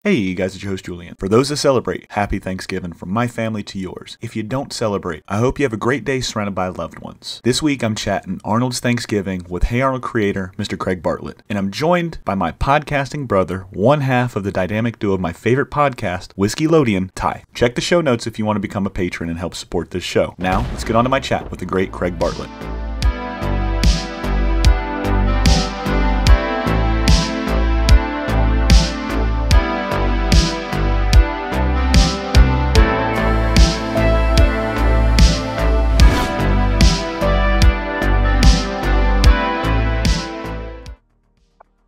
Hey, you guys, it's your host, Julian. For those that celebrate, happy Thanksgiving from my family to yours. If you don't celebrate, I hope you have a great day surrounded by loved ones. This week, I'm chatting Arnold's Thanksgiving with Hey Arnold creator, Mr. Craig Bartlett. And I'm joined by my podcasting brother, one half of the dynamic duo of my favorite podcast, Whiskeylodeon, Ty. Check the show notes if you want to become a patron and help support this show. Now, let's get on to my chat with the great Craig Bartlett.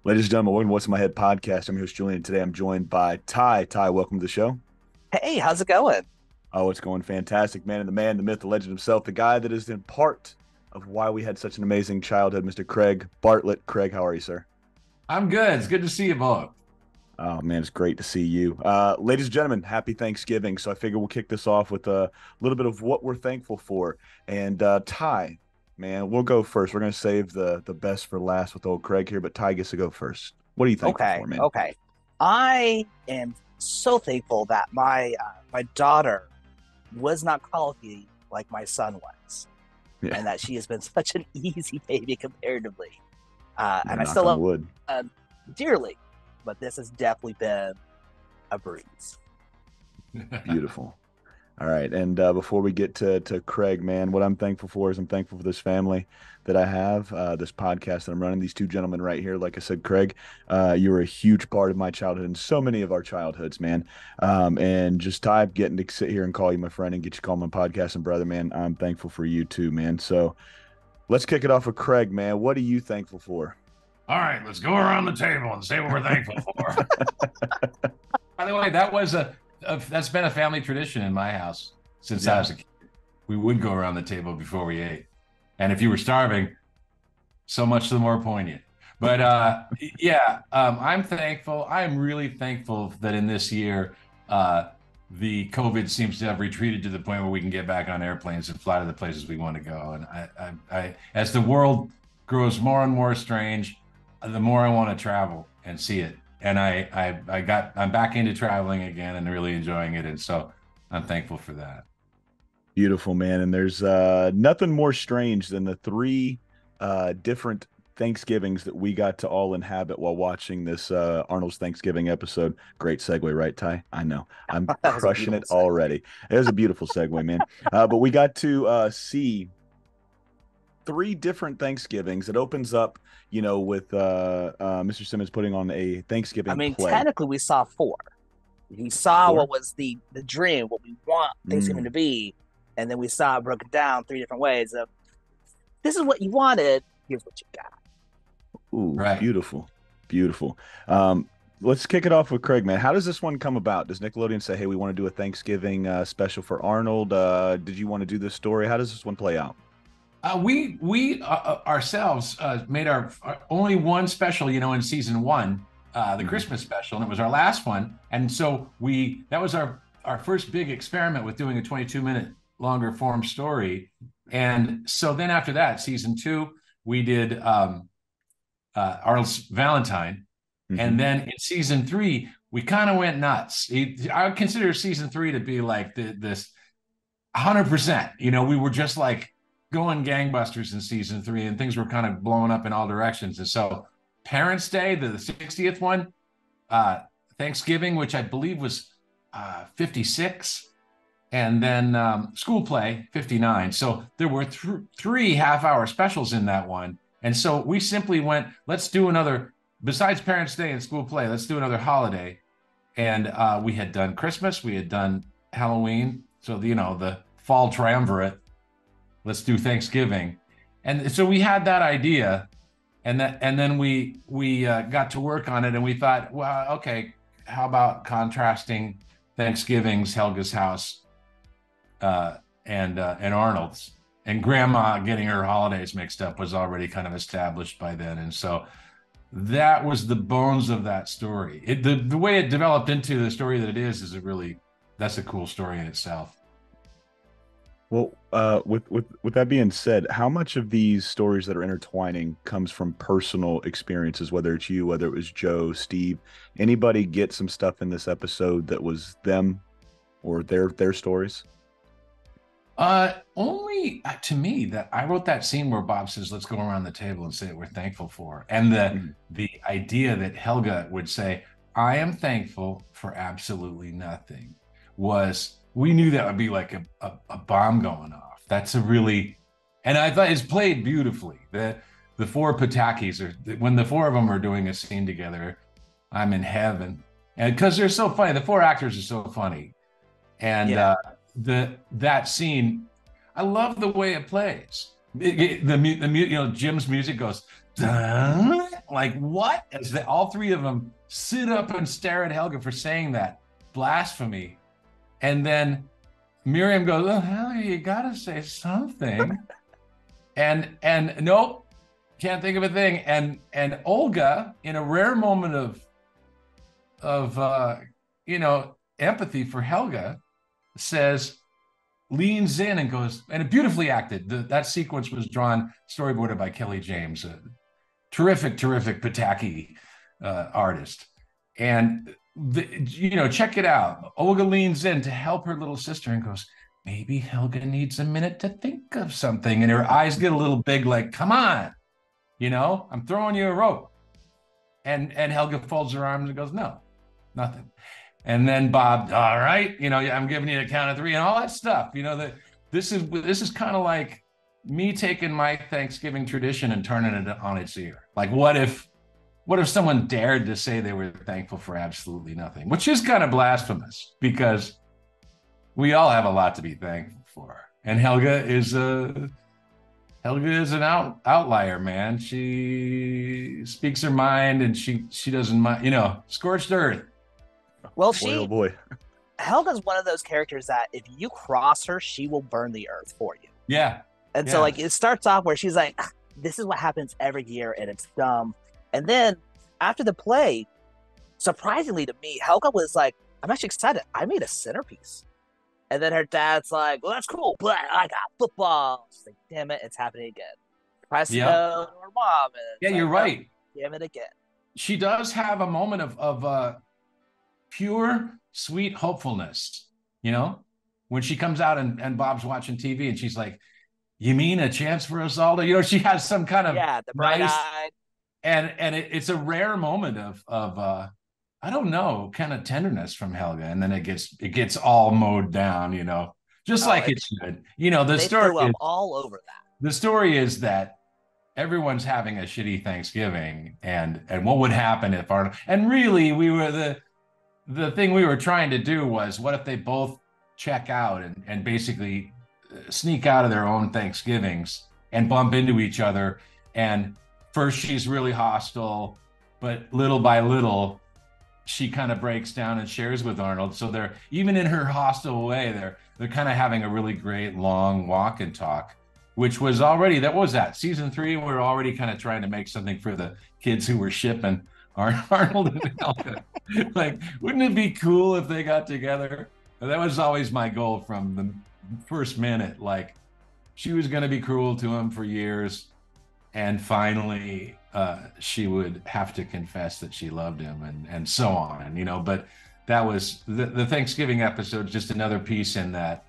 Ladies and gentlemen, welcome to What's in My Head podcast. I'm your host, Julian. Today I'm joined by Ty. Ty, welcome to the show. Hey, how's it going? Oh, it's going fantastic, man. And the man, the myth, the legend himself, the guy that is in part of why we had such an amazing childhood, Mr. Craig Bartlett. Craig, how are you, sir? I'm good. It's good to see you both. Oh, man, it's great to see you. Ladies and gentlemen, happy Thanksgiving. So I figure we'll kick this off with a little bit of what we're thankful for. And Ty, man, we'll go first. We're going to save the best for last with old Craig here, but Ty gets to go first. What are you thankful for, man? Okay. I am so thankful that my daughter was not colicky like my son was, and that she has been such an easy baby comparatively. And I still love her dearly, but this has definitely been a breeze. Beautiful. All right, and before we get to Craig, man, what I'm thankful for is I'm thankful for this family that I have, this podcast that I'm running, these two gentlemen right here. Like I said, Craig, you were a huge part of my childhood and so many of our childhoods, man. And just Ty, getting to sit here and call you my friend and get you to call my podcast and brother, man, I'm thankful for you too, man. So let's kick it off with Craig, man. What are you thankful for? All right, let's go around the table and say what we're thankful for. By the way, that's been a family tradition in my house since I was a kid. We would go around the table before we ate. And if you were starving, so much the more poignant. But I'm thankful. I am really thankful that in this year, the COVID seems to have retreated to the point where we can get back on airplanes and fly to the places we want to go. And I as the world grows more and more strange, the more I want to travel and see it. And I'm back into traveling again and really enjoying it. And so I'm thankful for that. Beautiful, man. And there's nothing more strange than the three different Thanksgivings that we got to all inhabit while watching this Arnold's Thanksgiving episode. Great segue, right, Ty? I know. I'm crushing it already. It was a beautiful segue, man. But we got to see three different Thanksgivings. It opens up, with Mr. Simmons putting on a Thanksgiving play. Technically, we saw four. We saw what was the dream, what we want Thanksgiving to be, and then we saw it broken down three different ways of, this is what you wanted, here's what you got. Ooh, right. Beautiful. Let's kick it off with Craig, man. How does this one come about? Does Nickelodeon say, hey, we want to do a Thanksgiving special for Arnold? Did you want to do this story? How does this one play out? We ourselves made our only one special, in season one, the Christmas special, and it was our last one. And so that was our first big experiment with doing a 22-minute longer form story. And so then after that, season two, we did Arnold's Valentine. Mm-hmm. And then in season three, we kind of went nuts. I would consider season three to be like this 100%. We were just like going gangbusters in season three, and things were kind of blowing up in all directions. And so Parents' Day, the 60th one, Thanksgiving, which I believe was 56, and then School Play, 59. So there were three half-hour specials in that one. And so we simply went, let's do another, besides Parents' Day and School Play, let's do another holiday. And we had done Christmas, we had done Halloween, so the fall triumvirate. Let's do Thanksgiving. And so we had that idea, and then we got to work on it, and we thought, well, okay, how about contrasting Thanksgiving's, Helga's house, and Arnold's, and Grandma getting her holidays mixed up was already kind of established by then. And so that was the bones of that story. The way it developed into the story that it is that's a cool story in itself. Well, with that being said, how much of these stories that are intertwining comes from personal experiences, whether it's you, whether it was Joe, Steve, anybody get some stuff in this episode that was them or their stories? Only to me that I wrote that scene where Bob says, "Let's go around the table and say what we're thankful for," and Mhm. the idea that Helga would say, "I am thankful for absolutely nothing," was we knew that would be like a bomb going off. That's a really, and I thought it's played beautifully. The four Patakis are when the four of them are doing a scene together. I'm in heaven, and because they're so funny, the four actors are so funny, and Yeah. that scene, I love the way it plays. Jim's music goes dun, like what? As all three of them sit up and stare at Helga for saying that blasphemy, and then Miriam goes, "Oh hell, you gotta say something," and nope, can't think of a thing. And Olga, in a rare moment of empathy for Helga, says, leans in and goes, and beautifully acted. That sequence was drawn, storyboarded by Kelly James, a terrific Pataki artist. And check it out. Olga leans in to help her little sister and goes, maybe Helga needs a minute to think of something. And her eyes get a little big, like, come on, I'm throwing you a rope. And Helga folds her arms and goes, no, nothing. And then Bob, all right, I'm giving you a count of three and all that stuff. That this is kind of like me taking my Thanksgiving tradition and turning it on its ear. Like, what if someone dared to say they were thankful for absolutely nothing, which is kind of blasphemous because we all have a lot to be thankful for. And Helga is an outlier, man. She speaks her mind and she doesn't mind, scorched earth. Well, Boy, oh boy. Helga's one of those characters that if you cross her, she will burn the earth for you. Yeah. And so, like, it starts off where she's like, this is what happens every year, and it's dumb. And then after the play, surprisingly to me, Helga was like, I'm actually excited. I made a centerpiece. And then her dad's like, well, that's cool, but I got football. She's like, damn it, it's happening again. Press no to her mom. Yeah, you're right. Damn it again. She does have a moment of pure, sweet hopefulness, when she comes out and Bob's watching TV and she's like, you mean a chance for us all to, she has some kind of the bright eyed. And it's a rare moment of I don't know, kind of tenderness from Helga, and then it gets all mowed down, just like it should. The story is all over that. The story is that everyone's having a shitty Thanksgiving, and what would happen if Arnold, and really we were the thing we were trying to do was, what if they both check out and basically sneak out of their own Thanksgivings and bump into each other, and first she's really hostile, but little by little she kind of breaks down and shares with Arnold. So they're, even in her hostile way, they're kind of having a really great long walk and talk, which was already, season 3, we were already kind of trying to make something for the kids who were shipping Arnold and Helga. Like, wouldn't it be cool if they got together? That was always my goal from the first minute. Like, she was going to be cruel to him for years, and finally she would have to confess that she loved him, and so on, but that was the Thanksgiving episode, just another piece in that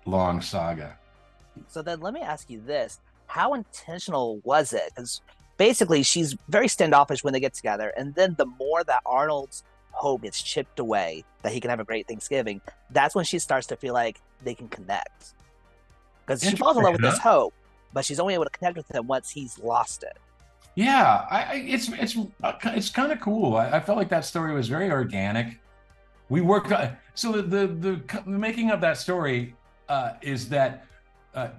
long saga. So then let me ask you this. How intentional was it? Because basically she's very standoffish when they get together, and then the more that Arnold's hope gets chipped away that he can have a great Thanksgiving, that's when she starts to feel like they can connect. Because she falls in love with this hope, but she's only able to connect with him once he's lost it. Yeah, it's kind of cool. I felt like that story was very organic. We worked so the making of that story is that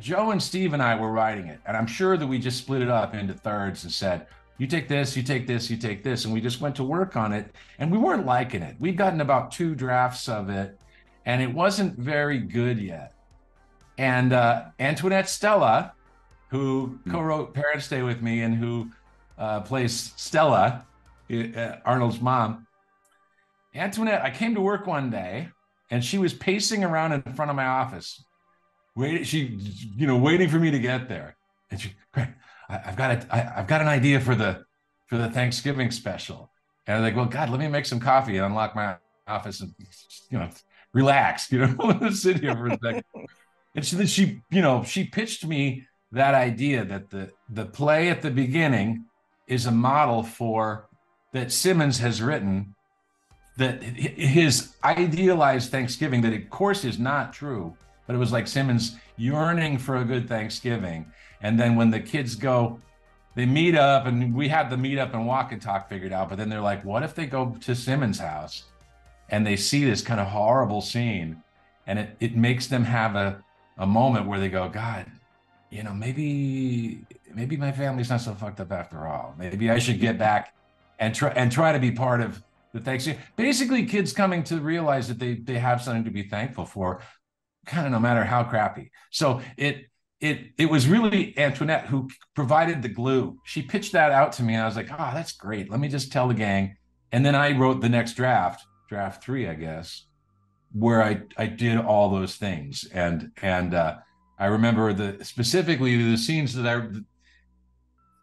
Joe and Steve and I were writing it, and I'm sure that we just split it up into thirds and said, you take this, you take this, you take this, and we just went to work on it, and we weren't liking it. We'd gotten about 2 drafts of it, and it wasn't very good yet. And Antoinette Stella, who co-wrote Parents Day with me and who plays Stella, Arnold's mom. Antoinette, I came to work one day and she was pacing around in front of my office waiting for me to get there. And Craig, I've got an idea for the Thanksgiving special. And I'm like, well, God, let me make some coffee and unlock my office and relax, sit here for a second. And so then she pitched me that idea that the play at the beginning is a model for that Simmons has written, that his idealized Thanksgiving, that of course is not true, but it was like Simmons yearning for a good Thanksgiving. And then when the kids go, they meet up, and we had the meet up and walk and talk figured out, but then they're like, what if they go to Simmons' house and they see this kind of horrible scene, and it makes them have a moment where they go, God, maybe my family's not so fucked up after all. Maybe I should get back and try to be part of the Thanksgiving. Basically, kids coming to realize that they have something to be thankful for, kind of no matter how crappy. So it was really Antoinette who provided the glue. She pitched that out to me, and I was like, oh, that's great. Let me just tell the gang. And then I wrote the next draft 3, I guess, where I did all those things. And I remember specifically the scenes that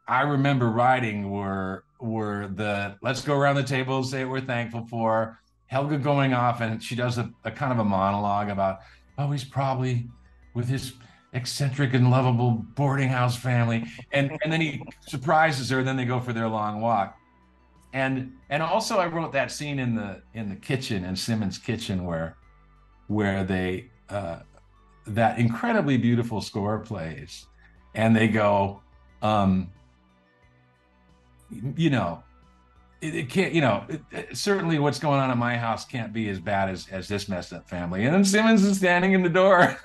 I remember writing were the let's go around the table and say what we're thankful for. Helga going off, and she does a kind of a monologue about, oh, he's probably with his eccentric and lovable boarding house family, and then he surprises her, and then they go for their long walk. And also I wrote that scene in the kitchen, in Simmons' kitchen, where they that incredibly beautiful score plays, and they go, it can't, certainly what's going on in my house can't be as bad as this messed up family. And then Simmons is standing in the door.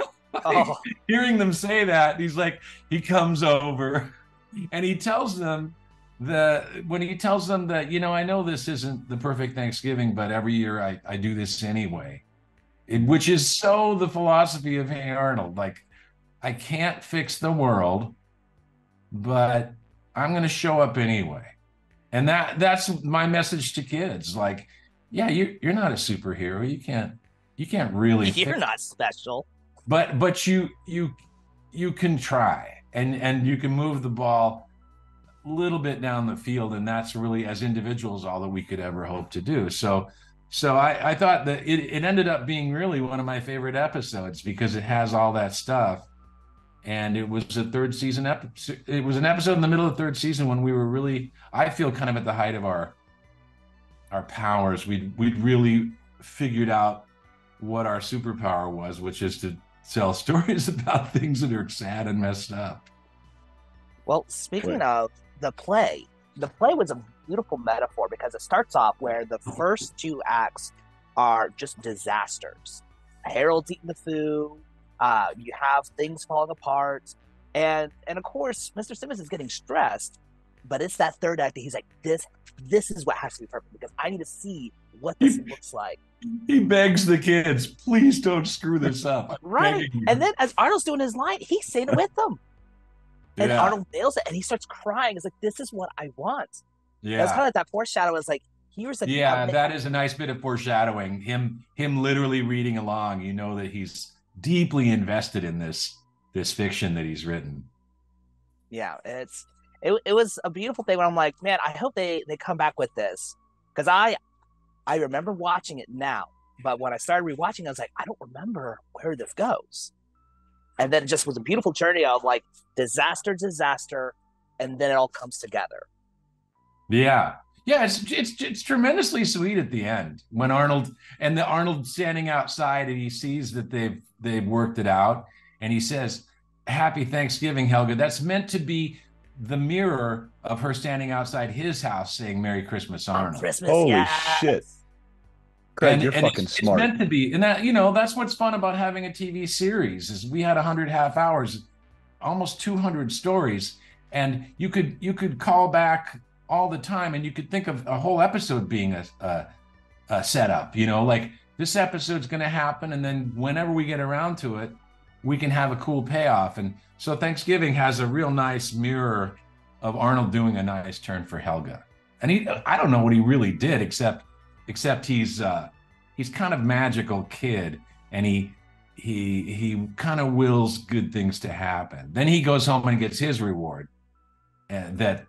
Hearing them say that, he comes over and he tells them that, I know this isn't the perfect Thanksgiving, but every year I do this anyway, which is so the philosophy of Hey Arnold. Like, I can't fix the world, but I'm going to show up anyway. And that's my message to kids. Like, yeah, you're not a superhero. You can't really. You're not special. But you can try, and you can move the ball a little bit down the field, and that's really, as individuals, all that we could ever hope to do. So I thought that it ended up being really one of my favorite episodes, because it has all that stuff. And it was a third season episode. It was an episode in the middle of the third season when we were really, I feel, kind of at the height of our powers. We'd really figured out what our superpower was, which is to tell stories about things that are sad and messed up. Well, speaking of the play was a beautiful metaphor, because it starts off where the first 2 acts are just disasters. Harold's eating the food. You have things falling apart, and of course, Mr. Simmons is getting stressed. But it's that third act that he's like, this is what has to be perfect, because I need to see what this looks like. He begs the kids, please don't screw this up. Right. And then as Arnold's doing his line, he's saying it with them. And Arnold nails it, and he starts crying. It's like, this is what I want. Yeah. It's kind of like that foreshadow. It's like, here's a that is a nice bit of foreshadowing. Him literally reading along. You know that he's deeply invested in this fiction that he's written. Yeah, it was a beautiful thing when I'm like, man, I hope they come back with this, because I remember watching it now, but when I started rewatching, I was like, I don't remember where this goes. And then it just was a beautiful journey of like disaster, and then it all comes together. Yeah, it's tremendously sweet at the end when Arnold standing outside, and he sees that they've worked it out, and he says, "Happy Thanksgiving, Helga." That's meant to be the mirror of her standing outside his house saying "Merry Christmas, Arnold." Christmas, holy shit. Craig, you're fucking smart. It's meant to be. And that, that's what's fun about having a TV series, is we had 100 half hours, almost 200 stories, and you could call back all the time, and you could think of a whole episode being a setup, like this episode's going to happen, and then whenever we get around to it, we can have a cool payoff. And so Thanksgiving has a real nice mirror of Arnold doing a nice turn for Helga. And I don't know what he really did, except he's kind of magical kid, and he he kind of wills good things to happen. Then he goes home and gets his reward, and that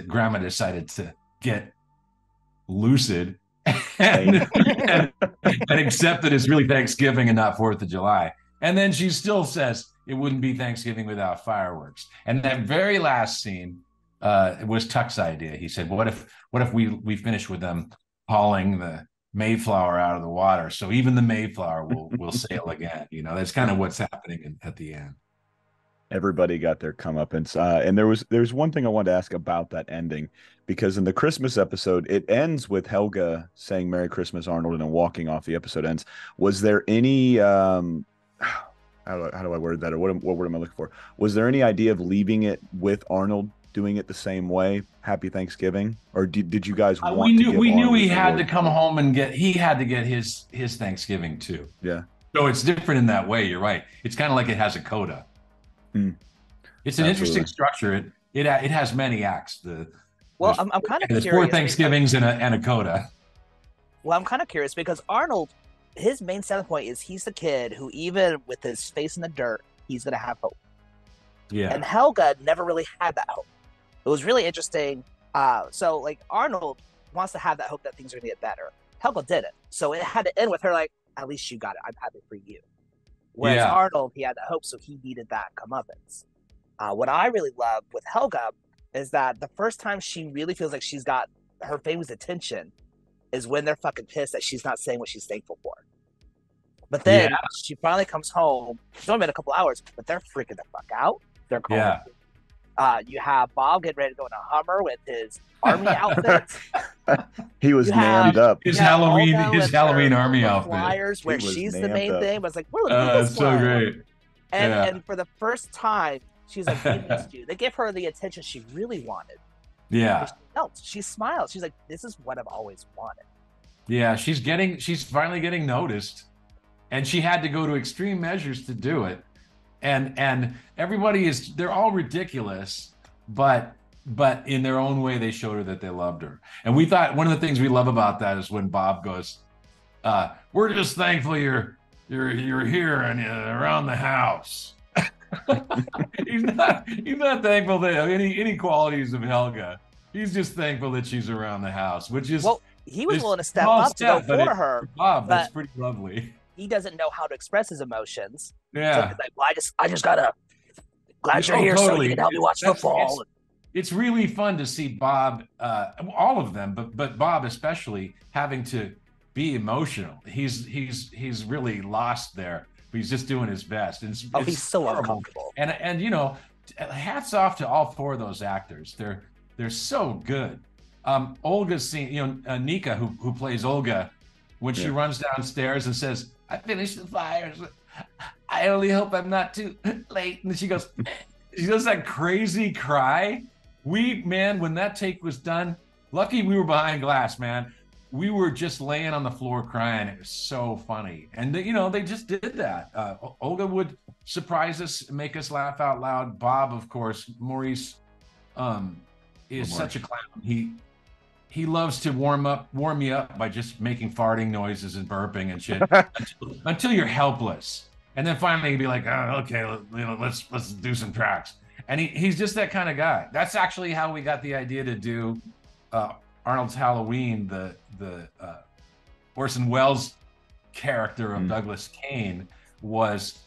Grandma decided to get lucid and, and, and accept that it's really Thanksgiving and not 4th of July. And then she still says it wouldn't be Thanksgiving without fireworks. And that very last scene was Tuck's idea. He said, what if we finish with them hauling the Mayflower out of the water, so even the Mayflower will sail again. That's kind of what's happening at the end. Everybody got their comeuppance. And there's one thing I wanted to ask about that ending, because in the Christmas episode, it ends with Helga saying "Merry Christmas, Arnold," and then walking off. The episode ends. Was there any how do I word that, or what word am I looking for? Was there any idea of leaving it with Arnold doing it the same way? Happy Thanksgiving, or did you guys want we knew to give we knew Arnold he an had award? to come home and he had to get his Thanksgiving too. Yeah. So it's different in that way. You're right. It's kind of like it has a coda. It's an interesting structure. It has many acts. I'm kind of curious. There's 4 Thanksgivings and a coda. Well, I'm kind of curious because Arnold, his main selling point is he's the kid who, even with his face in the dirt, he's going to have hope. Yeah. And Helga never really had that hope. It was really interesting. So, like, Arnold wants to have that hope that things are going to get better. Helga didn't. So it had to end with her like, at least you got it. I'm happy for you. Whereas Arnold, he had that hope, so he needed that comeuppance. What I really love with Helga is that the first time she really feels like she's got her family's attention is when they're fucking pissed that she's not saying what she's thankful for. But then she finally comes home. She's only been a couple hours, but they're freaking the fuck out. They're calling. You have Bob getting ready to go in a Hummer with his army outfits. He was nammed up. His Halloween army outfit. Flyers where she's the main thing. But it's like, we're looking so great. And for the first time, she's like, we missed you. They give her the attention she really wanted. Yeah. She smiles. She's like, this is what I've always wanted. Yeah, she's finally getting noticed. And she had to go to extreme measures to do it. And everybody they're all ridiculous, but in their own way, they showed her that they loved her. And we thought one of the things we love about that is when Bob goes, we're just thankful you're here and around the house. he's not thankful that any qualities of Helga. He's just thankful that she's around the house, which is, well, he was willing to step up to go for her. Bob, that's pretty lovely. He doesn't know how to express his emotions. Yeah. So he's like, well, I just gotta, glad you're here, totally. So you can help me watch football. It's really fun to see Bob, all of them, but Bob especially, having to be emotional. He's really lost there, but he's just doing his best. And he's so uncomfortable. And hats off to all 4 of those actors. They're so good. Olga's scene, Nika, who plays Olga, when she runs downstairs and says, I finished the fires. I only hope I'm not too late. And she does that crazy cry. When that take was done, lucky we were behind glass, man. We were just laying on the floor crying. It was so funny. And they just did that. Olga would surprise us, make us laugh out loud. Bob, of course, Maurice is such a clown. He loves to warm me up by just making farting noises and burping and shit until you're helpless. And then finally he'd be like, oh, okay, let's do some tracks. And he's just that kind of guy. That's actually how we got the idea to do Arnold's Halloween, the Orson Welles character of Douglas Kane was,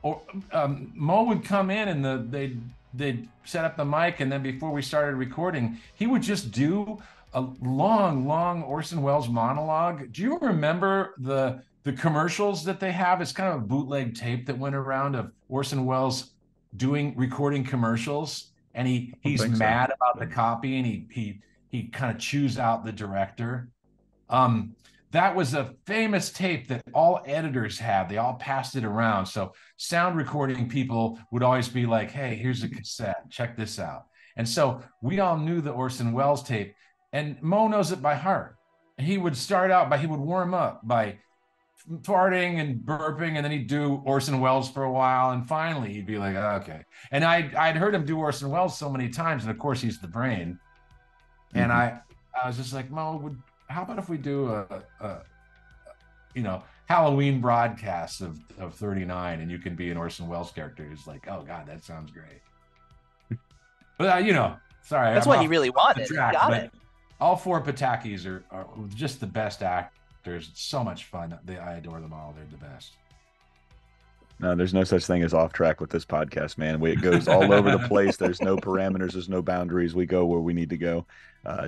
Mo would come in and they'd set up the mic, and then before we started recording, he would just do a long Orson Welles monologue. Do you remember the commercials that they have? It's kind of a bootleg tape that went around of Orson Welles recording commercials, and he's mad about the copy, and he kind of chews out the director. That was a famous tape that all editors had. They all passed it around. So sound recording people would always be like, hey, here's a cassette. Check this out. And so we all knew the Orson Welles tape, and Mo knows it by heart. He would he would warm up by farting and burping, and then he'd do Orson Welles for a while, and finally he'd be like, okay. And I'd heard him do Orson Welles so many times, and of course he's the brain. And I was just like, Mo, how about if we do Halloween broadcasts of 39, and you can be an Orson Welles character. It's like, oh God, that sounds great. But sorry, That's I'm what he off really the wanted. He track. got But it. all four Patakis are just the best actors. It's so much fun. I adore them all. They're the best. No, there's no such thing as off track with this podcast, man. It goes all over the place. There's no parameters. There's no boundaries. We go where we need to go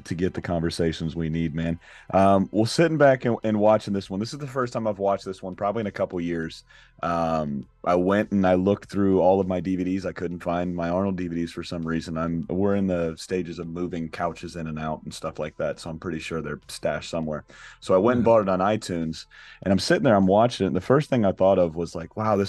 to get the conversations we need, man. Well, sitting back and watching this one, this is the first time I've watched this one probably in a couple years. I went and I looked through all of my DVDs. I couldn't find my Arnold DVDs for some reason. We're in the stages of moving couches in and out and stuff like that, so I'm pretty sure they're stashed somewhere. So I went and bought it on iTunes, and I'm sitting there, I'm watching it, and the first thing I thought of was like, wow,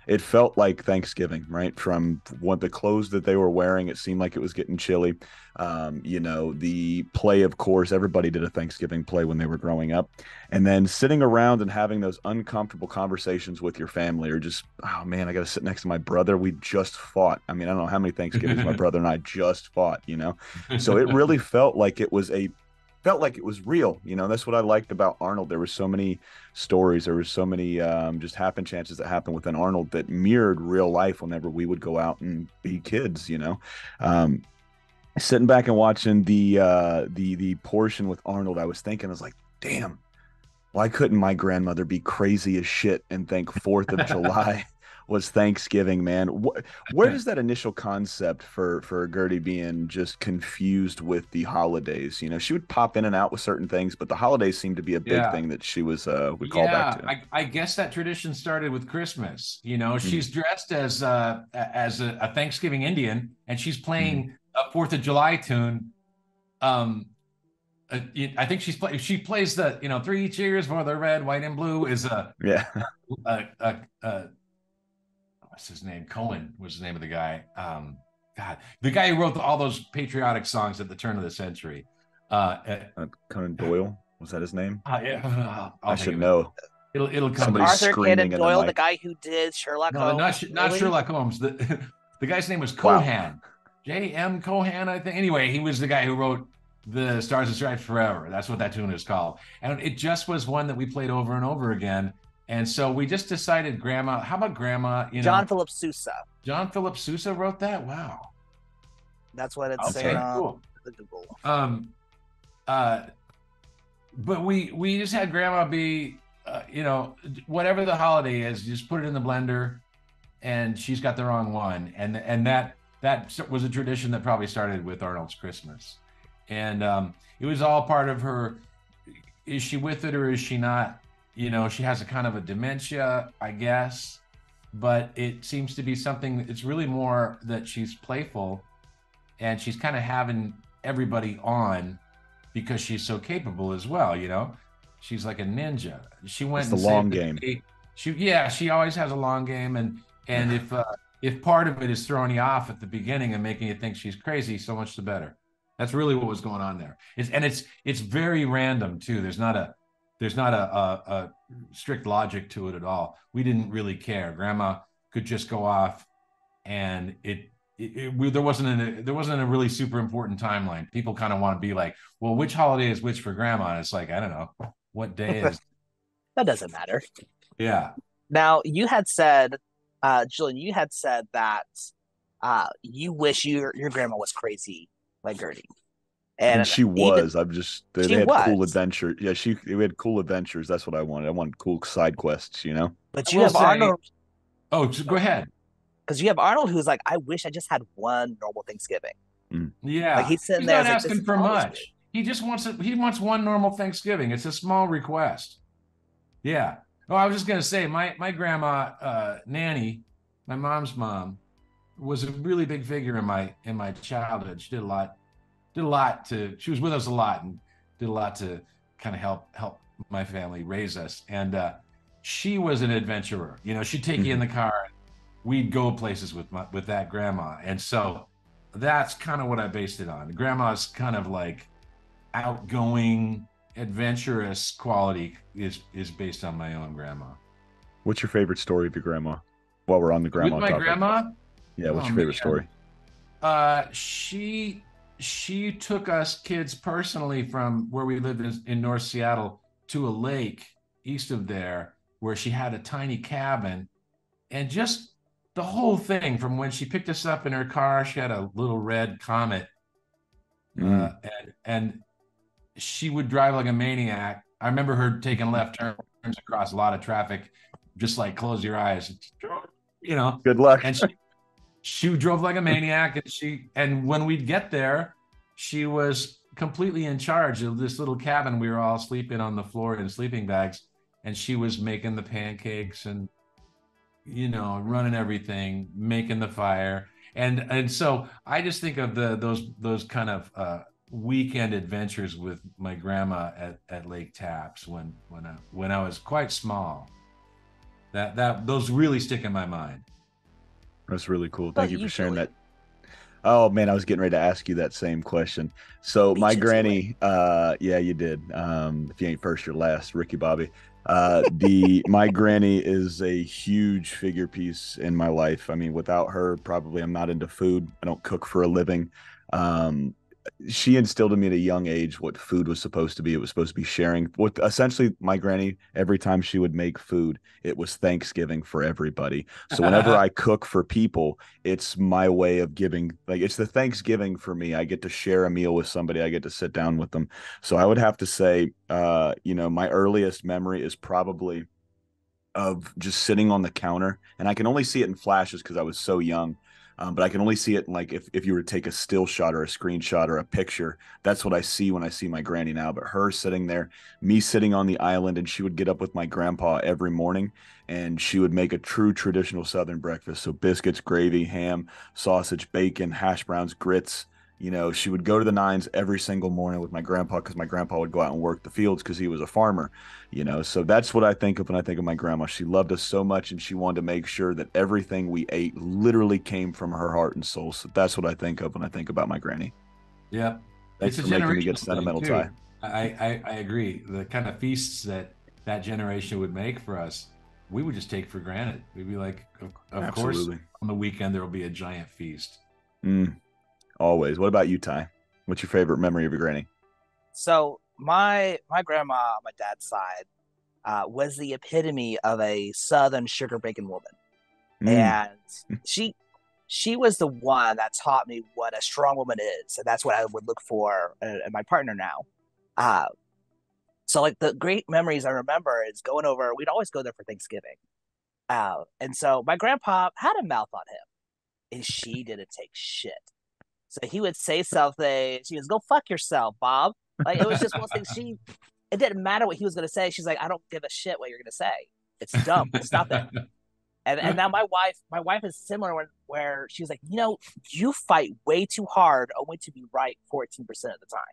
it felt like Thanksgiving, right? From what the clothes that they were wearing, it seemed like it was getting chilly. The play, of course, everybody did a Thanksgiving play when they were growing up. And then sitting around and having those uncomfortable conversations with your family, or just, oh man, I got to sit next to my brother. We just fought. I mean, I don't know how many Thanksgivings my brother and I just fought, So it really felt like it was real. That's what I liked about Arnold. There were so many stories. There were so many just happen chances that happened within Arnold that mirrored real life whenever we would go out and be kids, Sitting back and watching the portion with Arnold, I was thinking, I was like, damn, why couldn't my grandmother be crazy as shit and think 4th of July was Thanksgiving, man? Where does that initial concept for Gertie being just confused with the holidays? She would pop in and out with certain things, but the holidays seemed to be a big thing that she would call back to. I guess that tradition started with Christmas. She's dressed as a Thanksgiving Indian, and she's playing a 4th of July tune. I think she plays the 3 cheers for the red, white, and blue is what's his name? Cohen was the name of the guy. God, the guy who wrote all those patriotic songs at the turn of the century. Conan Doyle, was that his name? Yeah, I should know. It'll come. Somebody's Arthur screaming Conan Doyle, the guy who did Sherlock Holmes. Not Sherlock Holmes. The guy's name was Cohan. J.M. Cohan, I think. Anyway, he was the guy who wrote the Stars and Stripes Forever. That's what that tune is called. And it just was one that we played over and over again. And so we just decided, Grandma, how about Grandma? John Philip Sousa. John Philip Sousa wrote that? Wow. That's what it's saying on the Google. But we just had Grandma be, whatever the holiday is, just put it in the blender, and she's got the wrong one. And that was a tradition that probably started with Arnold's Christmas. And it was all part of her. Is she with it or is she not? She has a kind of a dementia, I guess, but it seems to be something. It's really more that she's playful, and she's kind of having everybody on because she's so capable as well. She's like a ninja. She went the long game. She always has a long game, and if part of it is throwing you off at the beginning and making you think she's crazy, so much the better. That's really what was going on there. It's very random too. There's not a strict logic to it at all. We didn't really care. Grandma could just go off, and there wasn't a really super important timeline. People kind of want to be like, well, which holiday is which for Grandma? And it's like, I don't know, what day is. That doesn't matter. Yeah. Now, you had said, Jillian, you had said that you wish your grandma was crazy like Gertie. And she was. They had cool adventures. Yeah, we had cool adventures. That's what I wanted. I wanted cool side quests, But you have Arnold. Oh, go ahead. Because you have Arnold, who's like, I wish I just had one normal Thanksgiving. Yeah, like he's sitting there not asking for much. He just wants it. He wants one normal Thanksgiving. It's a small request. Yeah. Oh, I was just gonna say, my grandma, Nanny, my mom's mom, was a really big figure in my childhood. She did a lot she was with us a lot and did a lot to kind of help my family raise us. And she was an adventurer. She'd take you in the car. We'd go places with that grandma. And so that's kind of what I based it on. Grandma's kind of like outgoing, adventurous quality is based on my own grandma. What's your favorite story of your grandma? While we're on the grandma topic. Grandma? Yeah, what's your favorite story? She took us kids personally from where we lived in North Seattle to a lake east of there where she had a tiny cabin, and just the whole thing from when she picked us up in her car. She had a little red Comet, Mm. and she would drive like a maniac. I remember her taking left turns across a lot of traffic, just like close your eyes, Good luck. And she drove like a maniac, and when we'd get there, she was completely in charge of this little cabin. We were all sleeping on the floor in sleeping bags, and she was making the pancakes and running everything, making the fire. And so I just think of those kind of weekend adventures with my grandma at Lake Tapps when I was quite small. That those really stick in my mind. That's really cool. Well, Thank you for sharing usually that. Oh man, I was getting ready to ask you that same question. So beat my you to it. granny, yeah, you did. If you ain't first, you're last, Ricky Bobby. The my granny is a huge figure piece in my life. I mean, without her, probably I'm not into food. I don't cook for a living. Um, she instilled in me at a young age what food was supposed to be. It was supposed to be sharing. What essentially my granny, every time she would make food, it was Thanksgiving for everybody. So whenever I cook for people, it's my way of giving, like it's the Thanksgiving for me. I get to share a meal with somebody. I get to sit down with them. So I would have to say, my earliest memory is probably of just sitting on the counter, and I can only see it in flashes because I was so young. But I can only see it in, like, if you were to take a still shot or a screenshot or a picture. That's what I see when I see my granny now. But her sitting there, me sitting on the island, and she would get up with my grandpa every morning, and she would make a true traditional Southern breakfast. So biscuits, gravy, ham, sausage, bacon, hash browns, grits. She would go to the nines every single morning with my grandpa because my grandpa would go out and work the fields because he was a farmer. So that's what I think of when I think of my grandma. She loved us so much, and she wanted to make sure that everything we ate literally came from her heart and soul. So that's what I think of when I think about my granny. Yeah, Thanks it's a for making me get generational thing sentimental, too. Ty. I agree. The kind of feasts that generation would make for us, we would just take for granted. We'd be like, of course, Absolutely. on the weekend there will be a giant feast. Mm, always. What about you, Ty? What's your favorite memory of your granny? So my grandma on my dad's side was the epitome of a Southern sugar bacon woman, Mm, and she she was the one that taught me what a strong woman is, and that's what I would look for in my partner now. Uh, so like the great memories I remember is going over. We'd always go there for Thanksgiving, and so my grandpa had a mouth on him, and she didn't take shit. So he would say something. She was, "Go fuck yourself, Bob." Like it was just one of those things. It didn't matter what he was going to say. She's like, "I don't give a shit what you're going to say. It's dumb. Stop it." And now my wife is similar where she was like, you fight way too hard only to be right 14% of the time.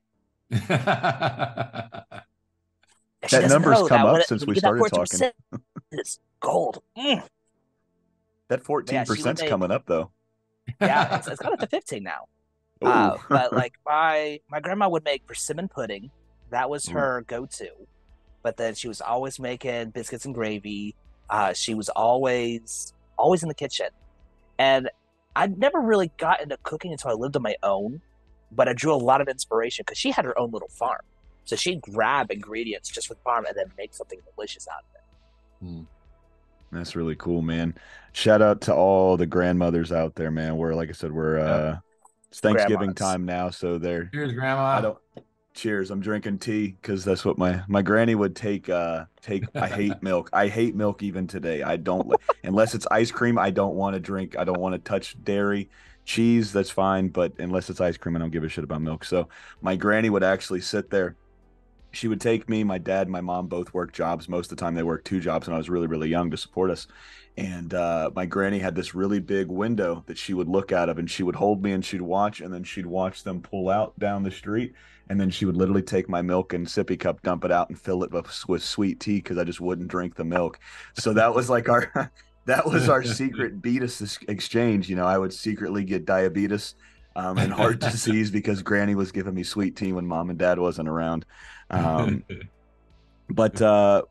And she that doesn't number's know come that up when since you we get that started talking. 14%, it's gold. That But yeah, she would 14%'s make, coming up though. yeah, it's gone up to 15 now. Oh. But like my grandma would make persimmon pudding. That was her go-to. But then she was always making biscuits and gravy. She was always in the kitchen. And I never really got into cooking until I lived on my own, but I drew a lot of inspiration because she had her own little farm. So she'd grab ingredients just for the farm and then make something delicious out of it. Hmm. That's really cool, man. Shout out to all the grandmothers out there, man. We're, like I said, we're Yep. it's Thanksgiving Grandmas. time now, so they're Cheers, I Grandma. don't cheers. I'm drinking tea because that's what my granny would take. I hate milk. I hate milk even today. I don't unless it's ice cream, I don't want to drink. I don't want to touch dairy. Cheese, that's fine, but unless it's ice cream, I don't give a shit about milk. So my granny would actually sit there. She would take me, my dad, and my mom both worked jobs. Most of the time, they worked two jobs when I was really, really young to support us. And my granny had this really big window that she would look out of, and she would hold me and she'd watch, and then she'd watch them pull out down the street. And then she would literally take my milk and sippy cup, dump it out, and fill it with sweet tea because I just wouldn't drink the milk. So that was like our that was our secret beatus exchange. I would secretly get diabetes and heart disease because Granny was giving me sweet tea when mom and dad wasn't around. Um, but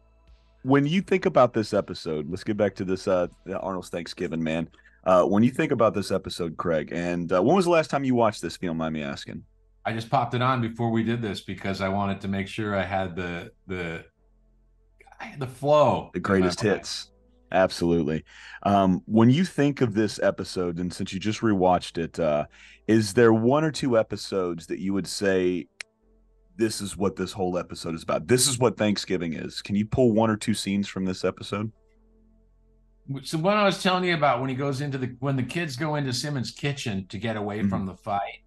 when you think about this episode, let's get back to this Arnold's Thanksgiving, man. When you think about this episode, Craig, and when was the last time you watched this? If you don't mind me asking. I just popped it on before we did this because I wanted to make sure I had the The flow. The greatest hits. Absolutely. When you think of this episode, and since you just rewatched it, is there one or two episodes that you would say this is what this whole episode is about? This is what Thanksgiving is. Can you pull one or two scenes from this episode? So what I was telling you about when the kids go into Simmons' kitchen to get away from the fight,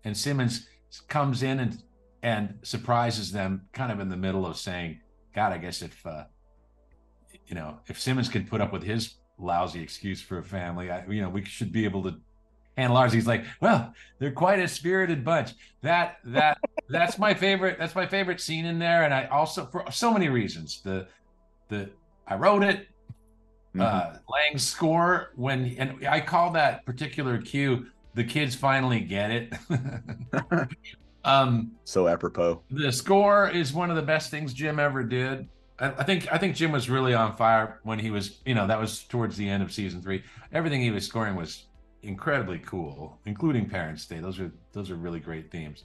and Simmons comes in and surprises them kind of in the middle of saying, God, I guess if Simmons could put up with his lousy excuse for a family, we should be able to handle ours. He's like, well, they're quite a spirited bunch. That's my favorite. That's my favorite scene in there. And I also, for so many reasons, I wrote it. Lang's score, and I call that particular cue, the kids finally get it. So apropos. The score is one of the best things Jim ever did. I think Jim was really on fire when he was, that was towards the end of season 3. Everything he was scoring was incredibly cool, including Parents' Day. Those are really great themes.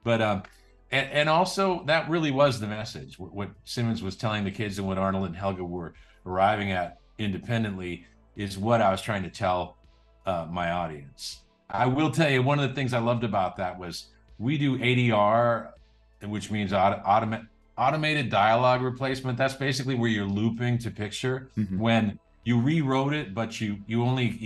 But and also that really was the message. What Simmons was telling the kids and what Arnold and Helga were arriving at independently is what I was trying to tell my audience. I will tell you, one of the things I loved about that was we do ADR, which means automated dialogue replacement. That's basically where you're looping to picture. When you rewrote it, but you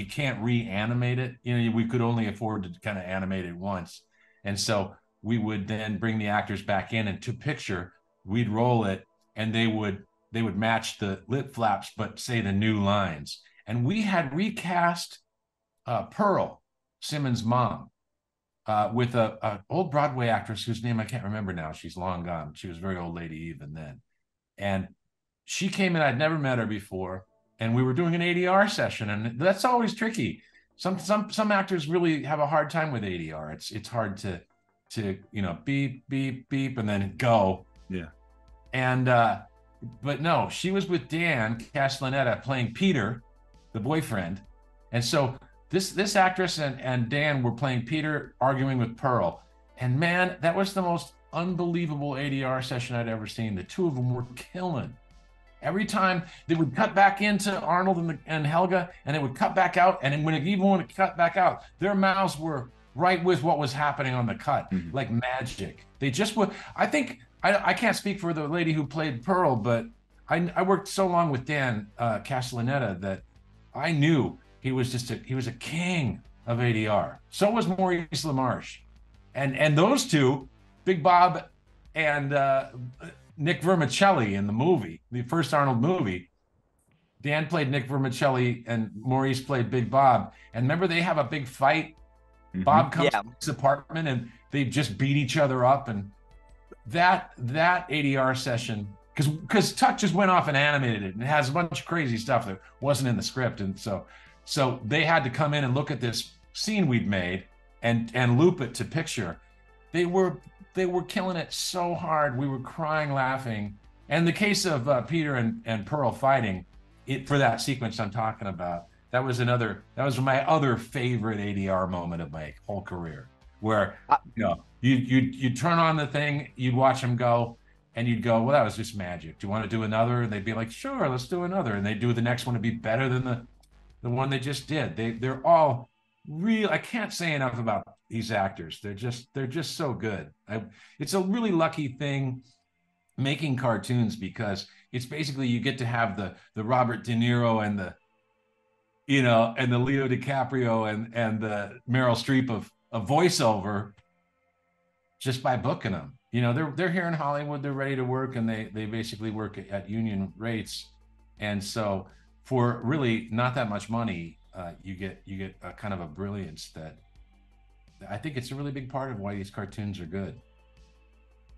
can't reanimate it. We could only afford to kind of animate it once. And so we would then bring the actors back in, and to picture, we'd roll it, and they would match the lip flaps, but say the new lines. And we had recast Pearl, Simmons' mom, with a old Broadway actress whose name I can't remember now. She's long gone. She was a very old lady even then. And she came in, I'd never met her before, and we were doing an ADR session, and that's always tricky. Some actors really have a hard time with ADR. It's hard to beep, beep, beep, and then go. Yeah. And but no, she was with Dan Castellaneta playing Peter, the boyfriend. And so this actress and Dan were playing Peter, arguing with Pearl. And man, that was the most unbelievable ADR session I'd ever seen. The two of them were killing. Every time they would cut back into Arnold and Helga, and it would cut back out. And when it cut back out, their mouths were right with what was happening on the cut, like magic. They just would. I think I can't speak for the lady who played Pearl, but I worked so long with Dan Castellaneta that I knew he was a king of ADR. So was Maurice LaMarche, and those two, Big Bob and Nick Vermicelli in the movie, the first Arnold movie. Dan played Nick Vermicelli and Maurice played Big Bob. And remember, they have a big fight. Bob comes to his apartment and they just beat each other up. And that ADR session, because Tuck just went off and animated it, and it has a bunch of crazy stuff that wasn't in the script. And so they had to come in and look at this scene we'd made and loop it to picture. They were killing it so hard. We were crying, laughing. And the case of Peter and Pearl fighting for that sequence I'm talking about, that was my other favorite ADR moment of my whole career, where you'd turn on the thing, you'd watch them go, and you'd go, well, that was just magic. Do you want to do another? And they'd be like, sure, let's do another. And they'd do the next one to be better than the one they just did. They're all real. I can't say enough about these actors. They're just so good. It's a really lucky thing making cartoons, because it's basically you get to have the Robert De Niro and the Leo DiCaprio and the Meryl Streep of voiceover just by booking them. They're here in Hollywood, they're ready to work, and they basically work at union rates. And so for really not that much money, you get a kind of a brilliance that I think it's a really big part of why these cartoons are good.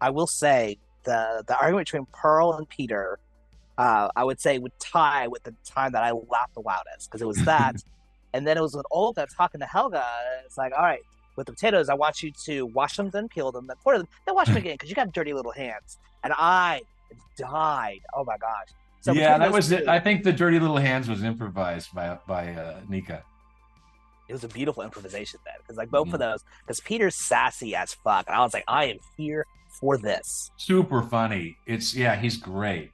I will say the argument between Pearl and Peter, I would say would tie with the time that I laughed the loudest, because it was that. And then it was when Olga talking to Helga. It's like, all right, with the potatoes, I want you to wash them, then peel them, then quarter them, then wash them again, because you got dirty little hands. And I died. Oh my gosh. So yeah, that was it. I think the dirty little hands was improvised by Nika. It was a beautiful improvisation then, because like both of those, because Peter's sassy as fuck, and I was like, I am here for this. Super funny. He's great.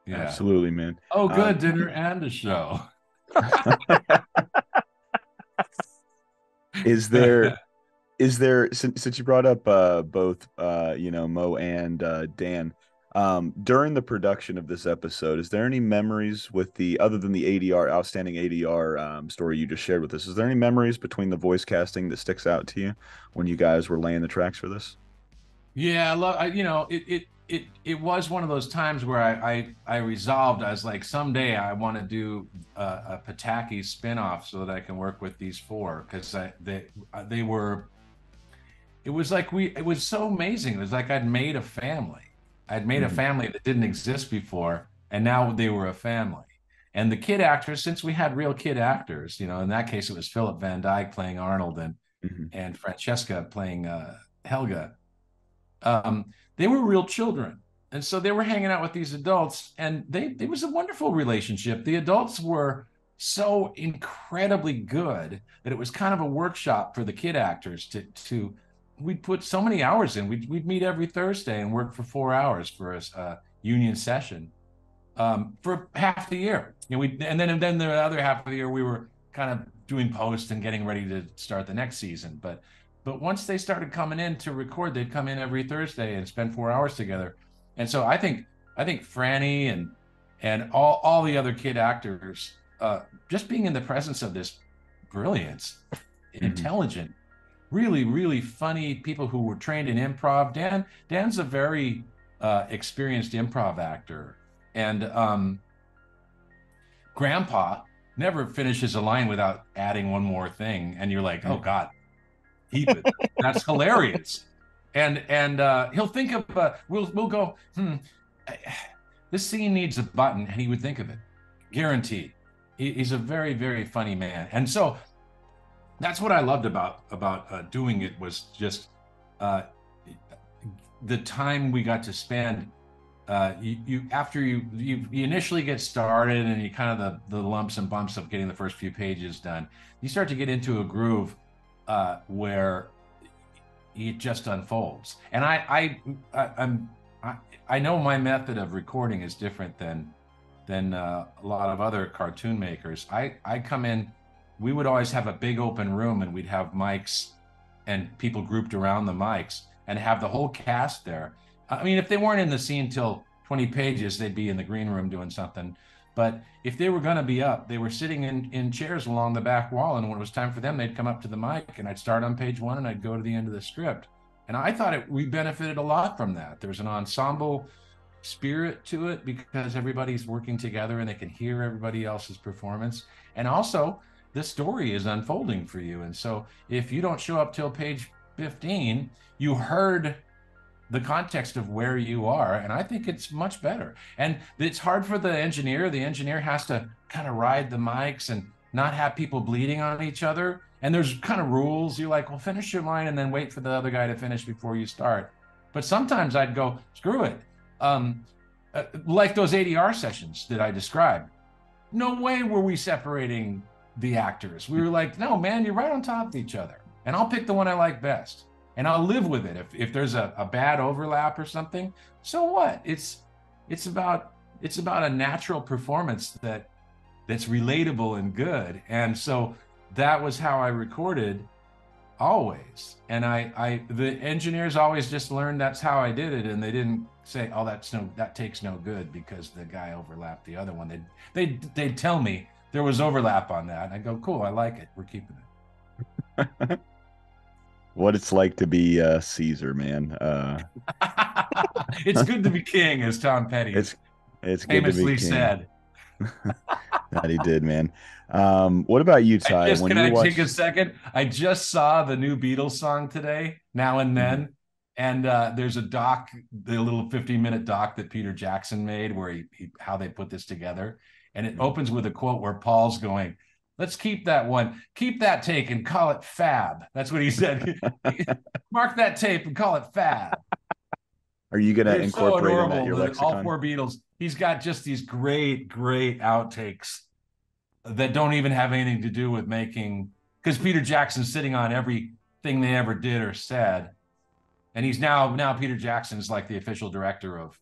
Yeah. Absolutely, man. Oh, good, dinner and a show. Is there since you brought up both Mo and Dan, during the production of this episode, is there any memories with the other than the ADR outstanding ADR story you just shared with us? Is there any memories between the voice casting that sticks out to you when you guys were laying the tracks for this? Yeah, I love. It was one of those times where I resolved. I was like, someday I want to do a Pataki spinoff so that I can work with these four because they were. It was like it was so amazing. It was like I'd made a family. I'd made a Mhm. family that didn't exist before, and now they were a family. And the kid actors, since we had real kid actors, in that case it was Philip Van Dyke playing Arnold Mhm. and Francesca playing Helga. They were real children. And so they were hanging out with these adults, and it was a wonderful relationship. The adults were so incredibly good that it was kind of a workshop for the kid actors to we'd put so many hours in. We'd meet every Thursday and work for 4 hours for a union session for half the year. And then the other half of the year we were kind of doing post and getting ready to start the next season. But once they started coming in to record, they'd come in every Thursday and spend 4 hours together. And so I think Franny and all the other kid actors, just being in the presence of this brilliance, Mhm. intelligent, really, really funny people who were trained in improv. Dan's a very experienced improv actor, and Grandpa never finishes a line without adding one more thing, and you're like, oh God, keep it. That's hilarious. And he'll think of we'll go, this scene needs a button, and he would think of it, guaranteed. He's a very, very funny man, and so that's what I loved about doing it was just uh, the time we got to spend. You after you initially get started and you kind of the lumps and bumps of getting the first few pages done, you start to get into a groove where it just unfolds. And I know my method of recording is different than a lot of other cartoon makers. I come in, we would always have a big open room and we'd have mics and people grouped around the mics and have the whole cast there. I mean, if they weren't in the scene till 20 pages, they'd be in the green room doing something. But if they were going to be up, they were sitting in chairs along the back wall. And when it was time for them, they'd come up to the mic and I'd start on page one and I'd go to the end of the script. And I thought we benefited a lot from that. There's an ensemble spirit to it because everybody's working together and they can hear everybody else's performance. And also, the story is unfolding for you. And so if you don't show up till page 15, you heard the context of where you are, and I think it's much better. And it's hard for the engineer. The engineer has to kind of ride the mics and not have people bleeding on each other. And there's kind of rules. You're like, well, finish your line and then wait for the other guy to finish before you start. But sometimes I'd go, screw it. Like those ADR sessions that I described. No way were we separating the actors. We were like, no, man, you're right on top of each other. And I'll pick the one I like best. And I'll live with it. If there's a bad overlap or something, so what? It's about a natural performance that's relatable and good. And so that was how I recorded always. And the engineers always just learned that's how I did it, and they didn't say, oh, that takes no good because the guy overlapped the other one. They'd tell me there was overlap on that. I go, cool, I like it. We're keeping it. What it's like to be Caesar, man. It's good to be king, as Tom Petty it's it's good to be famously king. said. That he did, man. What about you, Ty? When Can you I take a watch, second? I just saw the new Beatles song today, Now and Mhm. Then. And there's a doc, the little 15-minute doc that Peter Jackson made where how they put this together. And it Mhm. opens with a quote where Paul's going, let's keep that one, keep that take and call it Fab. That's what he said. Mark that tape and call it Fab. Are you gonna They're so incorporate in that your adorable. All lexicon? four Beatles. He's got just these great, great outtakes that don't even have anything to do with making, because Peter Jackson's sitting on everything they ever did or said, and he's now Peter Jackson's like the official director of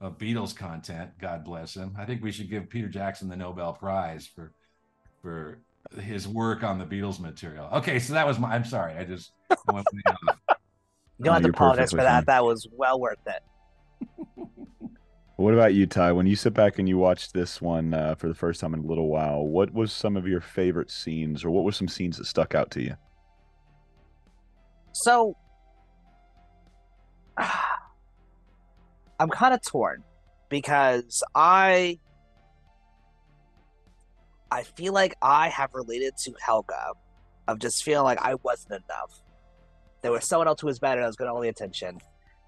of Beatles content. God bless him. I think we should give Peter Jackson the Nobel Prize for his work on the Beatles material. Okay, so that was I'm sorry. I went way off. You don't have to You're apologize perfectly for fine. that. That was well worth it. What about you, Ty? When you sit back and you watch this one for the first time in a little while, what was some of your favorite scenes, or what were some scenes that stuck out to you? So I'm kind of torn because I feel like I have related to Helga of just feeling like I wasn't enough. There was someone else who was better that was getting all the attention.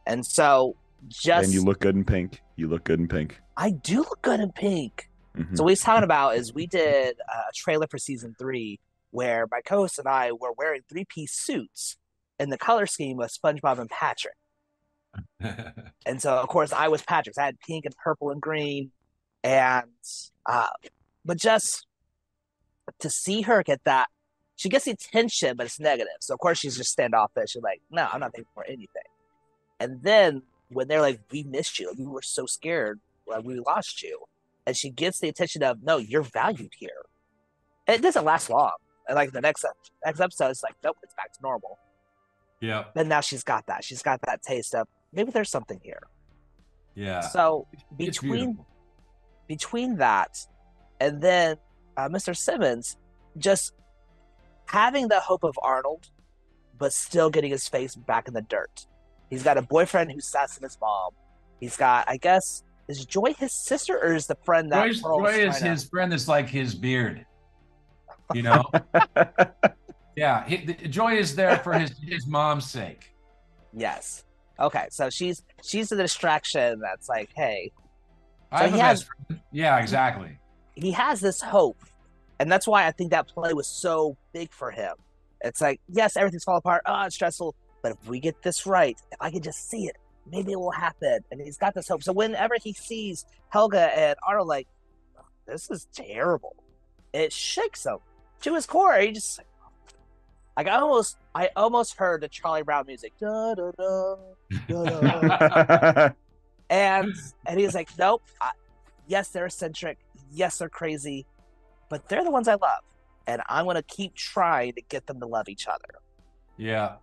And so And you just look good in pink. You look good in pink. I do look good in pink. Mm-hmm. So what he's talking about is we did a trailer for season 3 where my co-host and I were wearing 3-piece suits, and the color scheme was SpongeBob and Patrick. And so of course I was Patrick's. I had pink and purple and green, and but just to see her get that, she gets the attention, but it's negative. So of course she's just standoffish. She's like, no, I'm not paying for anything. And then when they're like, we missed you, we were so scared, like we lost you, and she gets the attention of, no, you're valued here. And it doesn't last long. And like the next episode, it's like, nope, it's back to normal. Yeah. And now she's got that. She's got that taste of maybe there's something here. Yeah. So between that and then Mr. Simmons just having the hope of Arnold, but still getting his face back in the dirt. He's got a boyfriend who's sassing his mom. He's got, I guess, is Joy his sister, or is the friend that Joy is his friend that's like his beard, you know? Yeah, Joy is there for his mom's sake. Yes. Okay, so she's the distraction that's like, hey. I have a best friend. Yeah, exactly. He has this hope, and that's why I think that play was so big for him. It's like, yes, everything's falling apart. Oh, it's stressful. But if we get this right, if I can just see it, maybe it will happen. And he's got this hope. So whenever he sees Helga and Arnold, like, oh, this is terrible, it shakes him to his core. He just like I almost heard the Charlie Brown music, da, da, da, da, da. and he's like, nope. Yes, they're eccentric. Yes, they're crazy, but they're the ones I love, and I'm gonna keep trying to get them to love each other. Yeah.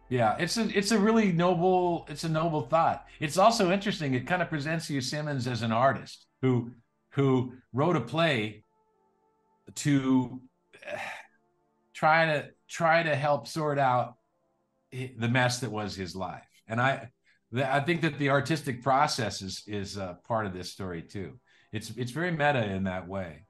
Yeah, it's a really noble thought. It's also interesting. It kind of presents you Simmons as an artist who wrote a play to try to help sort out the mess that was his life. And I think that the artistic process is part of this story too. It's very meta in that way.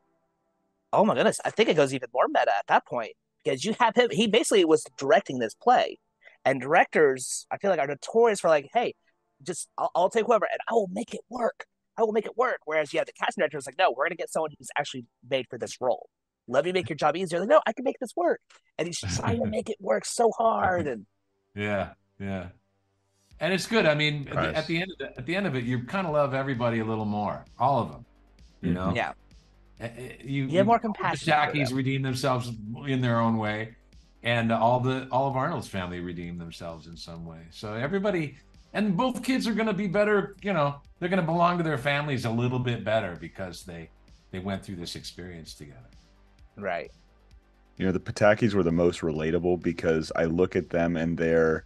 Oh my goodness, I think it goes even more meta at that point because you have him. He basically was directing this play. And directors, I feel like, are notorious for like, hey, just I'll take whoever and I will make it work. I will make it work. Whereas you have the casting director is like, no, we're gonna get someone who's actually made for this role. Let me make your job easier. Like, no, I can make this work. And he's trying to make it work so hard. And yeah. And it's good. I mean, at the end of it, you kind of love everybody a little more, all of them. You know. Yeah. You have more compassion. The Jackies redeem themselves in their own way. And all of Arnold's family redeemed themselves in some way. So everybody, and both kids are going to be better. You know, they're going to belong to their families a little bit better because they went through this experience together. Right. You know, the Patakis were the most relatable because I look at them and they're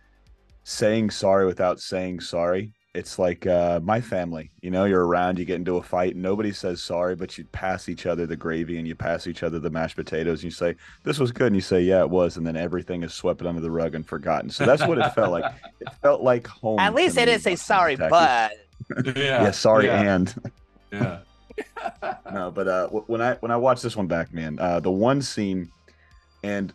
saying sorry without saying sorry. It's like my family. You know, you're around, you get into a fight, nobody says sorry, but you pass each other the gravy and you pass each other the mashed potatoes and you say, this was good. And you say, yeah, it was. And then everything is swept under the rug and forgotten. So that's what it felt like. It felt like home. At least they didn't say sorry, but. Yeah, sorry and. Yeah. No, but when I watched this one back, man, the one scene, and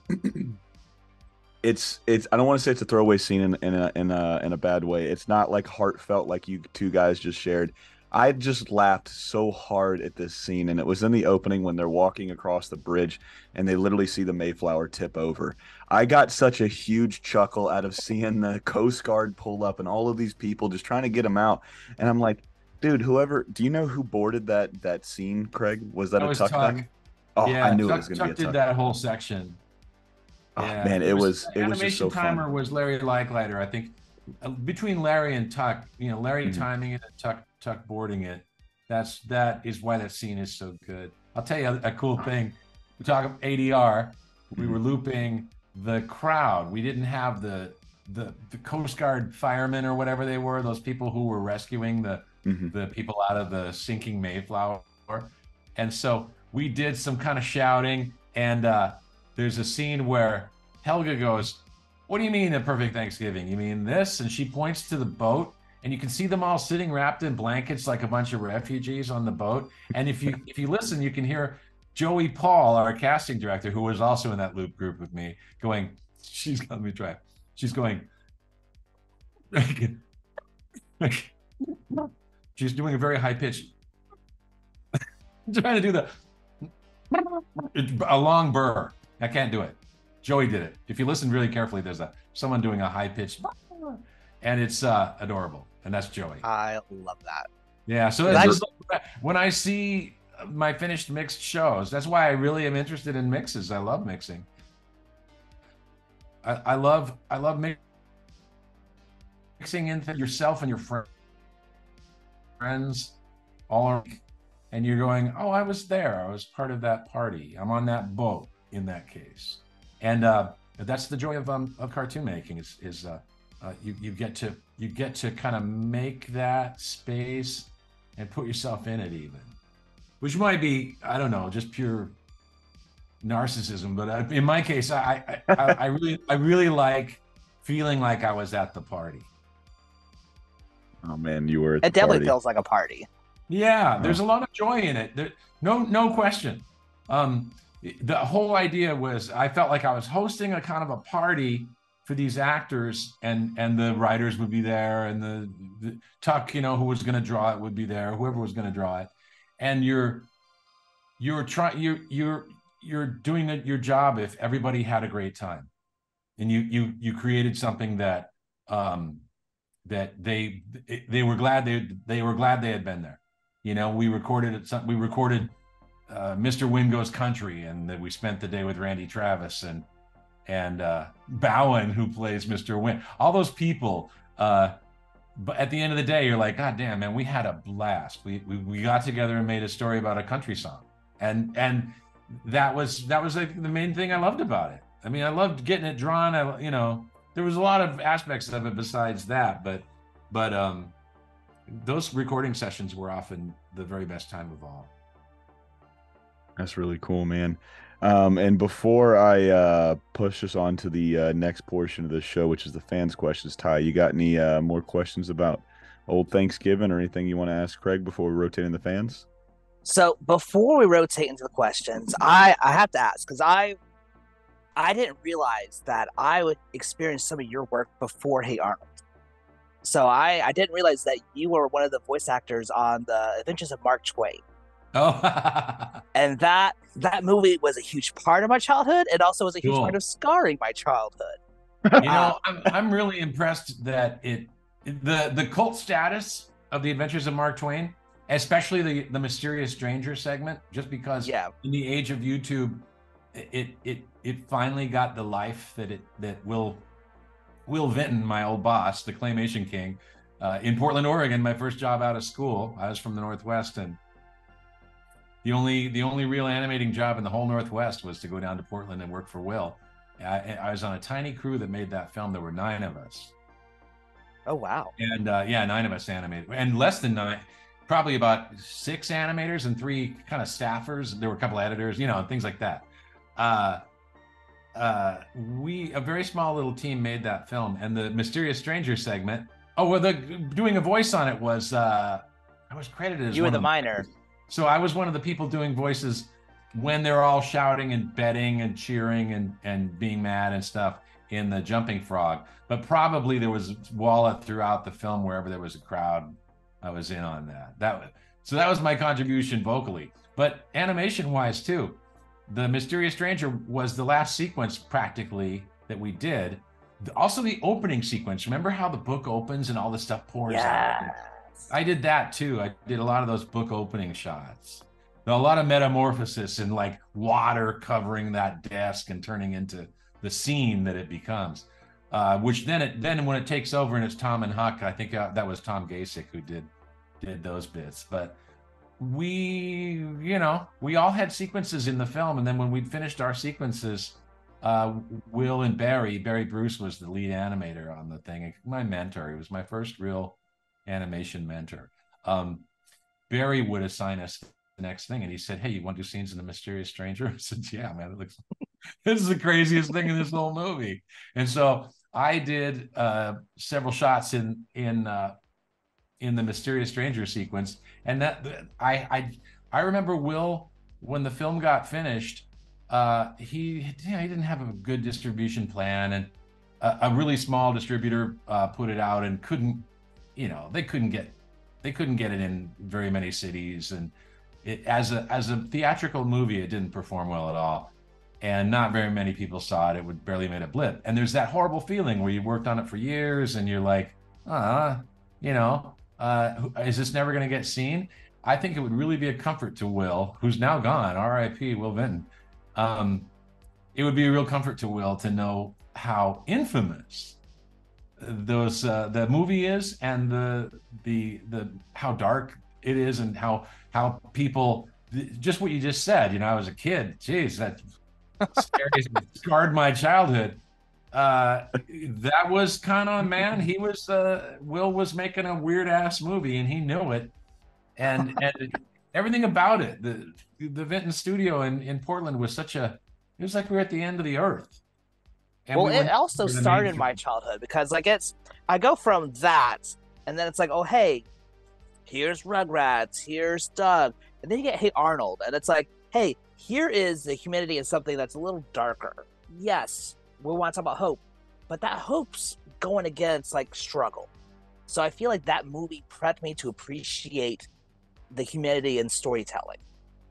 it's I don't want to say it's a throwaway scene in a bad way. It's not like heartfelt like you two guys just shared. I just laughed so hard at this scene, and it was in the opening when they're walking across the bridge and they literally see the Mayflower tip over. I got such a huge chuckle out of seeing the Coast Guard pull up and all of these people just trying to get them out, and I'm like, dude, do you know who boarded that scene, Craig? Was that a Tuck thing? Oh, yeah, I knew it was going to be a Tuck. Chuck did that whole section. Oh, yeah. Man, it was just so fun. Timer was Larry Likelighter. I think between Larry and Tuck, Larry Mhm. timing it and Tuck boarding it. That is why that scene is so good. I'll tell you a cool thing. We talk ADR. We Mhm. were looping the crowd. We didn't have the Coast Guard firemen or whatever they were. Those people who were rescuing Mhm. the people out of the sinking Mayflower. And so we did some kind of shouting. And there's a scene where Helga goes, "What do you mean a perfect Thanksgiving? You mean this?" And she points to the boat, and you can see them all sitting wrapped in blankets like a bunch of refugees on the boat. And if you listen, you can hear Joey Paul, our casting director, who was also in that loop group with me, going, let me try. She's going, she's doing a very high pitch, trying to do a long burr. I can't do it. Joey did it. If you listen really carefully, there's someone doing a high pitch, and it's adorable. And that's Joey. I love that. Yeah. So it's just when I see my finished mixed shows, that's why I really am interested in mixes. I love mixing. I love mixing in yourself and your friends all around, and you're going, oh, I was there. I was part of that party. I'm on that boat in that case. And that's the joy of cartoon making is you get to kind of make that space and put yourself in it, even, which might be, I don't know, just pure narcissism. But in my case, I really like feeling like I was at the party. Oh man, you were at It the definitely party. feels like a party. Yeah, there's a lot of joy in it. No question. The whole idea was I felt like I was hosting a kind of a party for these actors, and the writers would be there, and the Tuck, who was going to draw it would be there, whoever was going to draw it, and you're doing your job if everybody had a great time, and you created something that that they were glad they were glad they had been there. We recorded it. We recorded Mr. Wingo's Country, and that we spent the day with Randy Travis and Bowen, who plays Mr. Win. All those people. But at the end of the day, you're like, God damn, man, we had a blast. We got together and made a story about a country song, and that was like the main thing I loved about it. I mean, I loved getting it drawn. There was a lot of aspects of it besides that, but those recording sessions were often the very best time of all. That's really cool, man. And before I push us on to the next portion of the show, which is the fans' questions, Ty, you got any more questions about old Thanksgiving or anything you want to ask Craig before we rotate in the fans? So before we rotate into the questions, I have to ask because I didn't realize that I would experience some of your work before Hey Arnold. So I didn't realize that you were one of the voice actors on the Adventures of Mark Twain. Oh, And that movie was a huge part of my childhood. It also was a huge cool. part of scarring my childhood. I'm really impressed that the cult status of the Adventures of Mark Twain, especially the Mysterious Stranger segment, just because in the age of YouTube, it finally got the life that Will Vinton, my old boss, the Claymation King, in Portland, Oregon, my first job out of school. I was from the Northwest, and the only real animating job in the whole Northwest was to go down to Portland and work for Will. I was on a tiny crew that made that film. There were 9 of us. Oh, wow. And 9 of us animated, and less than 9, probably about 6 animators and 3 kind of staffers. There were a couple of editors, things like that. A very small little team made that film, and the Mysterious Stranger segment. Oh, well, doing a voice on it was I was credited as you were the minor. So I was one of the people doing voices when they're all shouting and betting and cheering and being mad and stuff in the Jumping Frog. But probably there was Walla throughout the film wherever there was a crowd. I was in on that. So that was my contribution vocally, but animation wise too. The Mysterious Stranger was the last sequence practically that we did. Also the opening sequence. Remember how the book opens and all the stuff pours out? I did that too. I did a lot of those book opening shots. A lot of metamorphosis and like water covering that desk and turning into the scene that it becomes. which then when it takes over and it's Tom and Huck, I think that was Tom Gasick who did those bits. But we all had sequences in the film, and then when we'd finished our sequences, Will and Barry Bruce was the lead animator on the thing, my mentor. He was my first real animation mentor. Barry would assign us the next thing, and he said, "Hey, you want to do scenes in The Mysterious Stranger?" I said, "Yeah, man, it looks this is the craziest thing in this whole movie." And so I did several shots in the Mysterious Stranger sequence, and I remember Will, when the film got finished, he didn't have a good distribution plan, and a really small distributor put it out and they couldn't get it in very many cities, and as a theatrical movie, it didn't perform well at all, and not very many people saw it. It would barely made a blip, and there's that horrible feeling where you worked on it for years and you're like, is this never going to get seen? I think it would really be a comfort to Will, who's now gone, R.I.P. Will Vinton. It would be a real comfort to Will to know how infamous the movie is, and the how dark it is, and how people, just what you just said. I was a kid. Jeez, that scarred my childhood. That was kind of, man, Will was making a weird ass movie, and he knew it, and everything about it. The Vinton studio in Portland was it was like we were at the end of the earth. And well, it also started my childhood, because I go from that, and then it's like, oh, hey, here's Rugrats, here's Doug, and then you get Hey Arnold, and it's like, hey, here is the humanity in something that's a little darker. Yes, we want to talk about hope, but that hope's going against struggle. So I feel like that movie prepped me to appreciate the humanity in storytelling.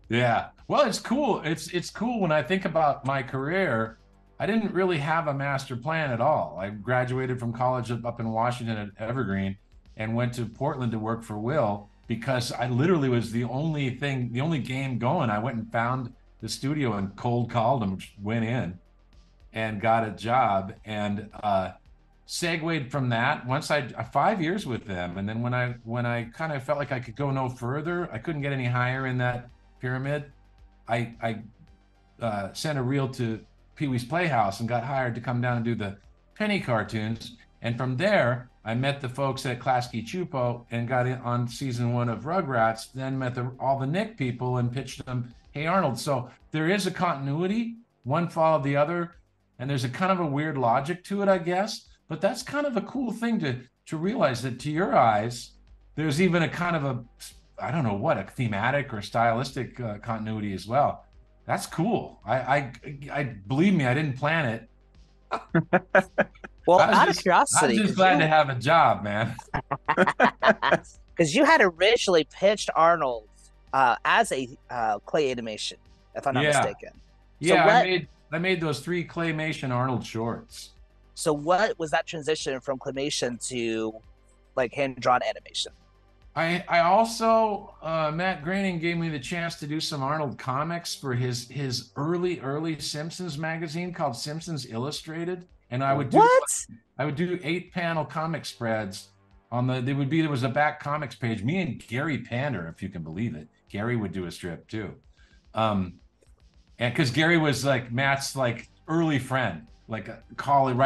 Yeah, well, it's cool. It's cool when I think about my career. I didn't really have a master plan at all. I graduated from college up in Washington at Evergreen, and went to Portland to work for Will, because I literally was the only game going. I went and found the studio and cold called them, went in and got a job, and segued from that. Once 5 years with them, and then when I kind of felt like I could go no further, I couldn't get any higher in that pyramid, I sent a reel to Pee-wee's Playhouse and got hired to come down and do the penny cartoons. And from there, I met the folks at Klasky Chupo and got in on season 1 of Rugrats, then met all the Nick people and pitched them Hey Arnold. So there is a continuity, one followed the other, and there's a kind of a weird logic to it, I guess. But that's kind of a cool thing to realize, that to your eyes, there's even a kind of a thematic or stylistic continuity as well. That's cool. I believe me, I didn't plan it. Well, out of curiosity, I'm just glad to have a job, man. Because you had originally pitched Arnold as a clay animation, if I'm not mistaken. Yeah, I made those 3 claymation Arnold shorts. So what was that transition from claymation to hand-drawn animation? I also, Matt Groening gave me the chance to do some Arnold comics for his early Simpsons magazine called Simpsons Illustrated. And I would do 8-panel comic spreads there was a back comics page. Me and Gary Pander, if you can believe it. Gary would do a strip too. And because Gary was Matt's early friend, right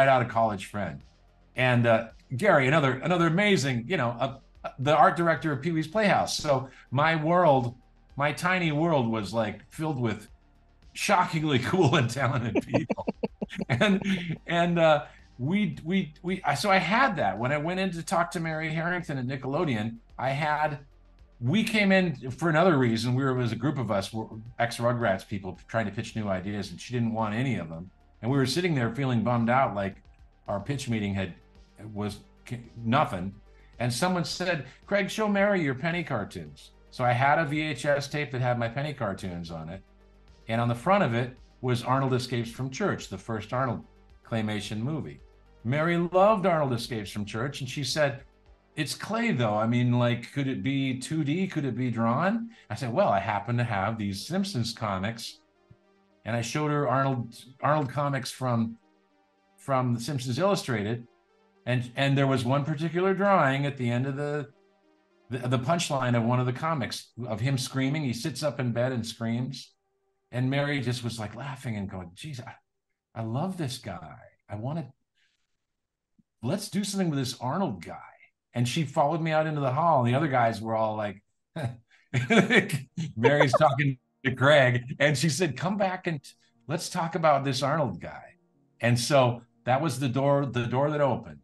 out of college friend. And Gary, another amazing, the art director of Pee-wee's Playhouse. So my tiny world was filled with shockingly cool and talented people. So I had that when I went in to talk to Mary Harrington at Nickelodeon. We came in for another reason. We were, as a group of us, ex-Rugrats people trying to pitch new ideas, and she didn't want any of them. And we were sitting there feeling bummed out, our pitch meeting was nothing. And someone said, "Craig, show Mary your penny cartoons." So I had a VHS tape that had my penny cartoons on it. And on the front of it was Arnold Escapes from Church, the first Arnold claymation movie. Mary loved Arnold Escapes from Church, and she said, "It's clay though. I mean, could it be 2D? Could it be drawn?" I said, "Well, I happen to have these Simpsons comics." And I showed her Arnold comics from from The Simpsons Illustrated, and there was one particular drawing at the end of the punchline of one of the comics of him screaming. He sits up in bed and screams, and Mary just was like laughing and going, "Geez, I love this guy. I want to let's do something with this Arnold guy." And she followed me out into the hall, and the other guys were all like, Mary's talking to Craig, and she said, "Come back and let's talk about this Arnold guy." And so that was the door that opened.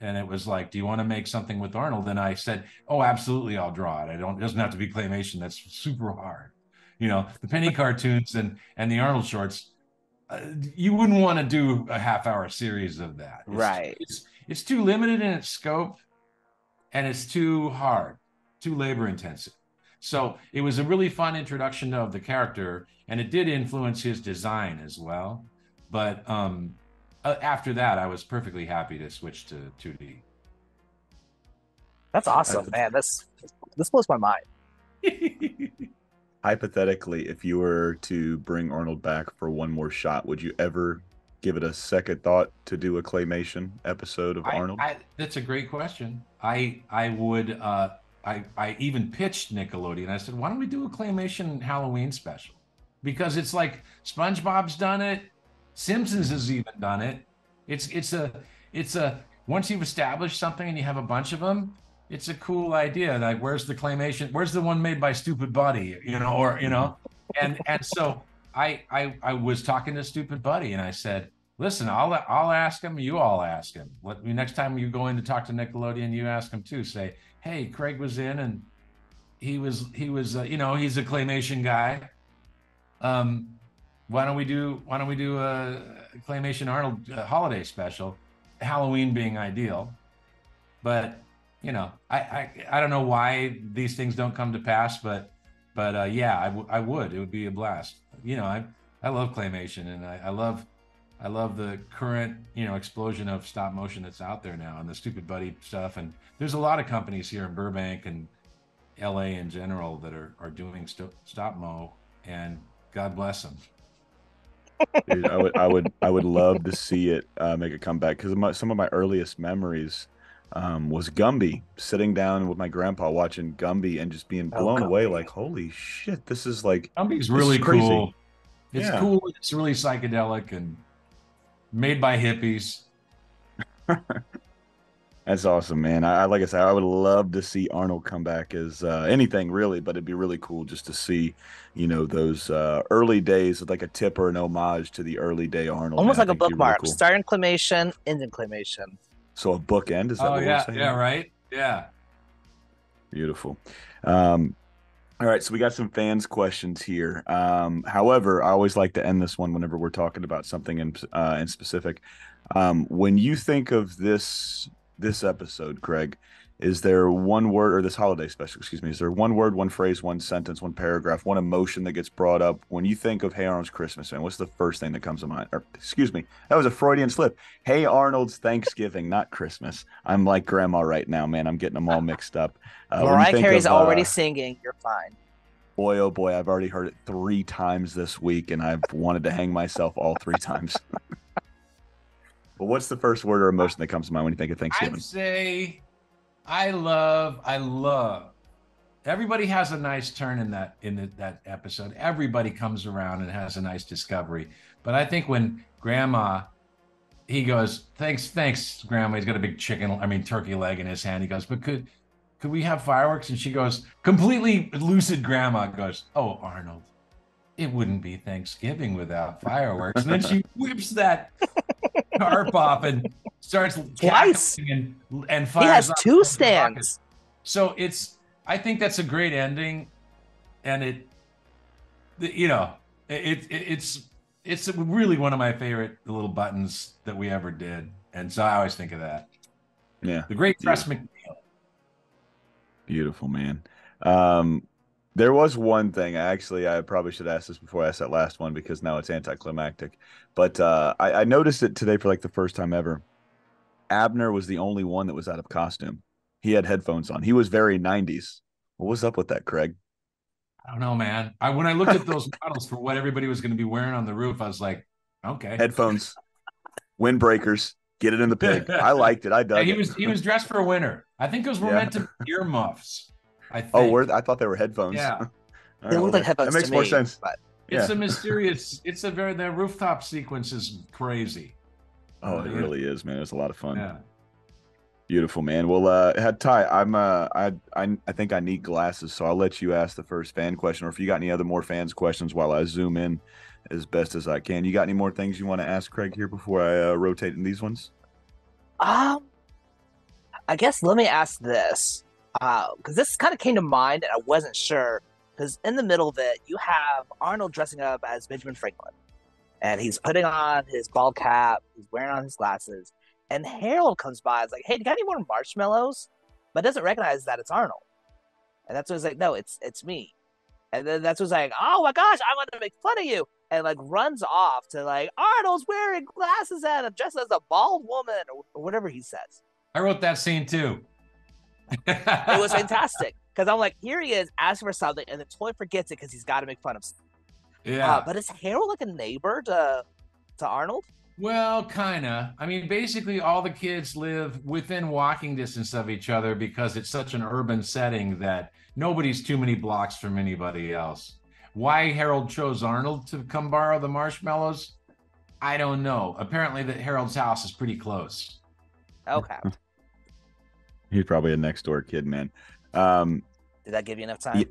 And it was like, "Do you want to make something with Arnold?" And I said, "Oh, absolutely, I'll draw it. It doesn't have to be claymation. That's super hard. The penny cartoons and the Arnold shorts, you wouldn't want to do a half-hour series of that. Right. It's too limited in its scope, and it's too hard, too labor intensive. So it was a really fun introduction of the character, and it did influence his design as well. But after that, I was perfectly happy to switch to 2D. That's awesome, man. This blows my mind. Hypothetically, if you were to bring Arnold back for one more shot, would you ever give it a second thought to do a claymation episode of Arnold? That's a great question. I would. I even pitched Nickelodeon. I said, "Why don't we do a claymation Halloween special?" Because it's like SpongeBob's done it, Simpsons has even done it. It's a once you've established something and you have a bunch of them, it's a cool idea. Like, where's the claymation? Where's the one made by Stupid Buddy? And so I was talking to Stupid Buddy, and I said, "Listen, I'll ask him. You all ask him. Next time you go in to talk to Nickelodeon, you ask him too. Say, hey, Craig was in, and he was he's a claymation guy. Why don't we do a claymation Arnold holiday special, Halloween being ideal, but." I don't know why these things don't come to pass, but yeah, I would. It would be a blast. I love claymation, and I love the current explosion of stop motion that's out there now, and the Stupid Buddy stuff. And there's a lot of companies here in Burbank and LA in general that are doing stop mo, and God bless them. Dude, I would love to see it make a comeback, because some of my earliest memories was Gumby, sitting down with my grandpa watching Gumby and just being blown away, like, holy shit, this is like Gumby's really cool. It's cool. It's really psychedelic and made by hippies. That's awesome, man. Like I said, I would love to see Arnold come back as anything really, but it'd be really cool just to see, those early days with like a tip or an homage to the early day Arnold. Almost man. like a bookmark. Really cool. Starting claymation, ending claymation. So a bookend, is that what we're saying? Yeah, right. Yeah. Beautiful. All right, so we got some fans questions here. However, I always like to end this one whenever we're talking about something in specific. When you think of this episode, Craig, is there one word, or this holiday special, excuse me, is there one word, one phrase, one sentence, one paragraph, one emotion that gets brought up when you think of Hey Arnold's Christmas? And what's the first thing that comes to mind? Or, excuse me, that was a Freudian slip. Hey Arnold's Thanksgiving, not Christmas. I'm like grandma right now, man. I'm getting them all mixed up. Mariah Carey's already singing. You're fine. Boy, oh boy, I've already heard it 3 times this week, and I've wanted to hang myself all 3 times. But what's the first word or emotion that comes to mind when you think of Thanksgiving? I'd say I love. Everybody has a nice turn in that episode. Everybody comes around and has a nice discovery. But I think when Grandma, he goes, thanks, Grandma. He's got a big turkey leg in his hand. He goes, but could we have fireworks? And she goes, completely lucid Grandma goes, oh, Arnold, it wouldn't be Thanksgiving without fireworks. And then she whips that tarp off and starts cackling and fires. He has 2 stands. So I think that's a great ending, and it's really one of my favorite little buttons that we ever did, and so I always think of that. Yeah, the great Press McNeil. Beautiful, man. There was one thing, I probably should ask this before I asked that last one, because now it's anticlimactic. But I noticed it today for like the first time ever. Abner was the only one that was out of costume. He had headphones on. He was very 90s. What was up with that, Craig? I don't know, man. When I looked at those models for what everybody was going to be wearing on the roof, I was like, okay. Headphones. Windbreakers. Get it in the pig. I liked it. I Yeah, dug it. he was dressed for a winter. I think those were Yeah. meant to be earmuffs. I Oh, think. I thought they were headphones. Yeah. All They right, well look like that headphones to makes more me, sense. but It's Yeah. a mysterious. It's a very the rooftop sequence is crazy. Oh, it Yeah. really is, man. It's a lot of fun. Yeah. Beautiful, man. Well, Ty, I think I need glasses, so I'll let you ask the first fan question, or if you got any other more fans questions while I zoom in as best as I can. You got any more things you want to ask Craig here before I rotate in these ones? um, I guess let me ask this, because this kind of came to mind and I wasn't sure. Because in the middle of it, you have Arnold dressing up as Benjamin Franklin, and he's putting on his bald cap, he's wearing on his glasses, and Harold comes by. It's like, "Hey, you got any more marshmallows?" But doesn't recognize that it's Arnold, and that's when he's like, "No, it's me." And then that's what's like, "Oh my gosh, I want to make fun of you," and like runs off to like Arnold's wearing glasses and dressed as a bald woman or whatever he says. I wrote that scene too. It was fantastic because I'm like, here he is asking for something, and then totally forgets it because he's got to make fun of. Yeah. But is Harold like a neighbor to Arnold? Well, kind of. I mean, basically, all the kids live within walking distance of each other because it's such an urban setting that nobody's too many blocks from anybody else. Why Harold chose Arnold to come borrow the marshmallows, I don't know. Apparently, that Harold's house is pretty close. Okay. He's probably a next door kid, man. Um, Did that give you enough time?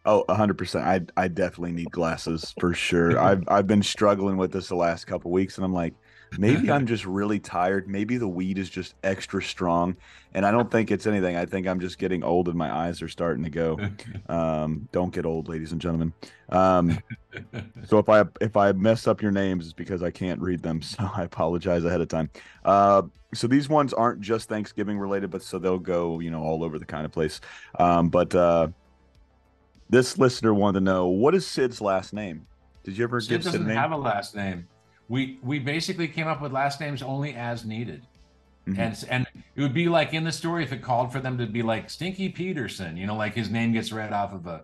Oh, 100%. I definitely need glasses for sure. I've been struggling with this the last couple weeks, and I'm like, maybe I'm just really tired. Maybe the weed is just extra strong, and I don't think it's anything. I think I'm just getting old, and my eyes are starting to go. Don't get old, ladies and gentlemen. So if I mess up your names, it's because I can't read them. So I apologize ahead of time. So these ones aren't just Thanksgiving related, but so they'll go, all over the kind of place. But this listener wanted to know, what is Sid's last name? Did you ever Sid give Sid a doesn't name? have a last name. We basically came up with last names only as needed. And it would be like in the story if it called for them to be like Stinky Peterson, like his name gets read off of a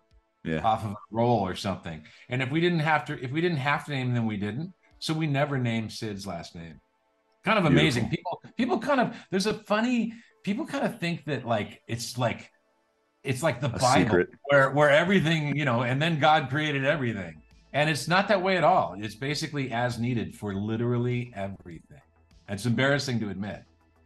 roll or something. And if we didn't have to name them, we didn't. So we never named Sid's last name. Kind of amazing. People kind of think that like it's like the Bible secret. where everything, and then God created everything. And it's not that way at all. It's basically as needed for literally everything. It's embarrassing to admit,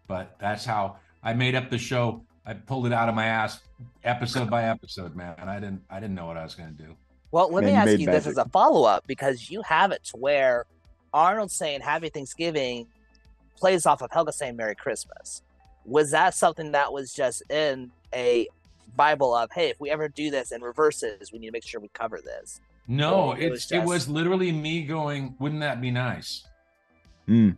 but that's how I made up the show. I pulled it out of my ass episode by episode, man. I didn't know what I was going to do. Well, let Man, me you ask made you this as magic. a follow-up, because you have it to where Arnold saying Happy Thanksgiving plays off of Helga saying Merry Christmas. Was that something that was just in a Bible of, hey, if we ever do this and reverses, we need to make sure we cover this? No, Or it was literally me going, wouldn't that be nice? Mm.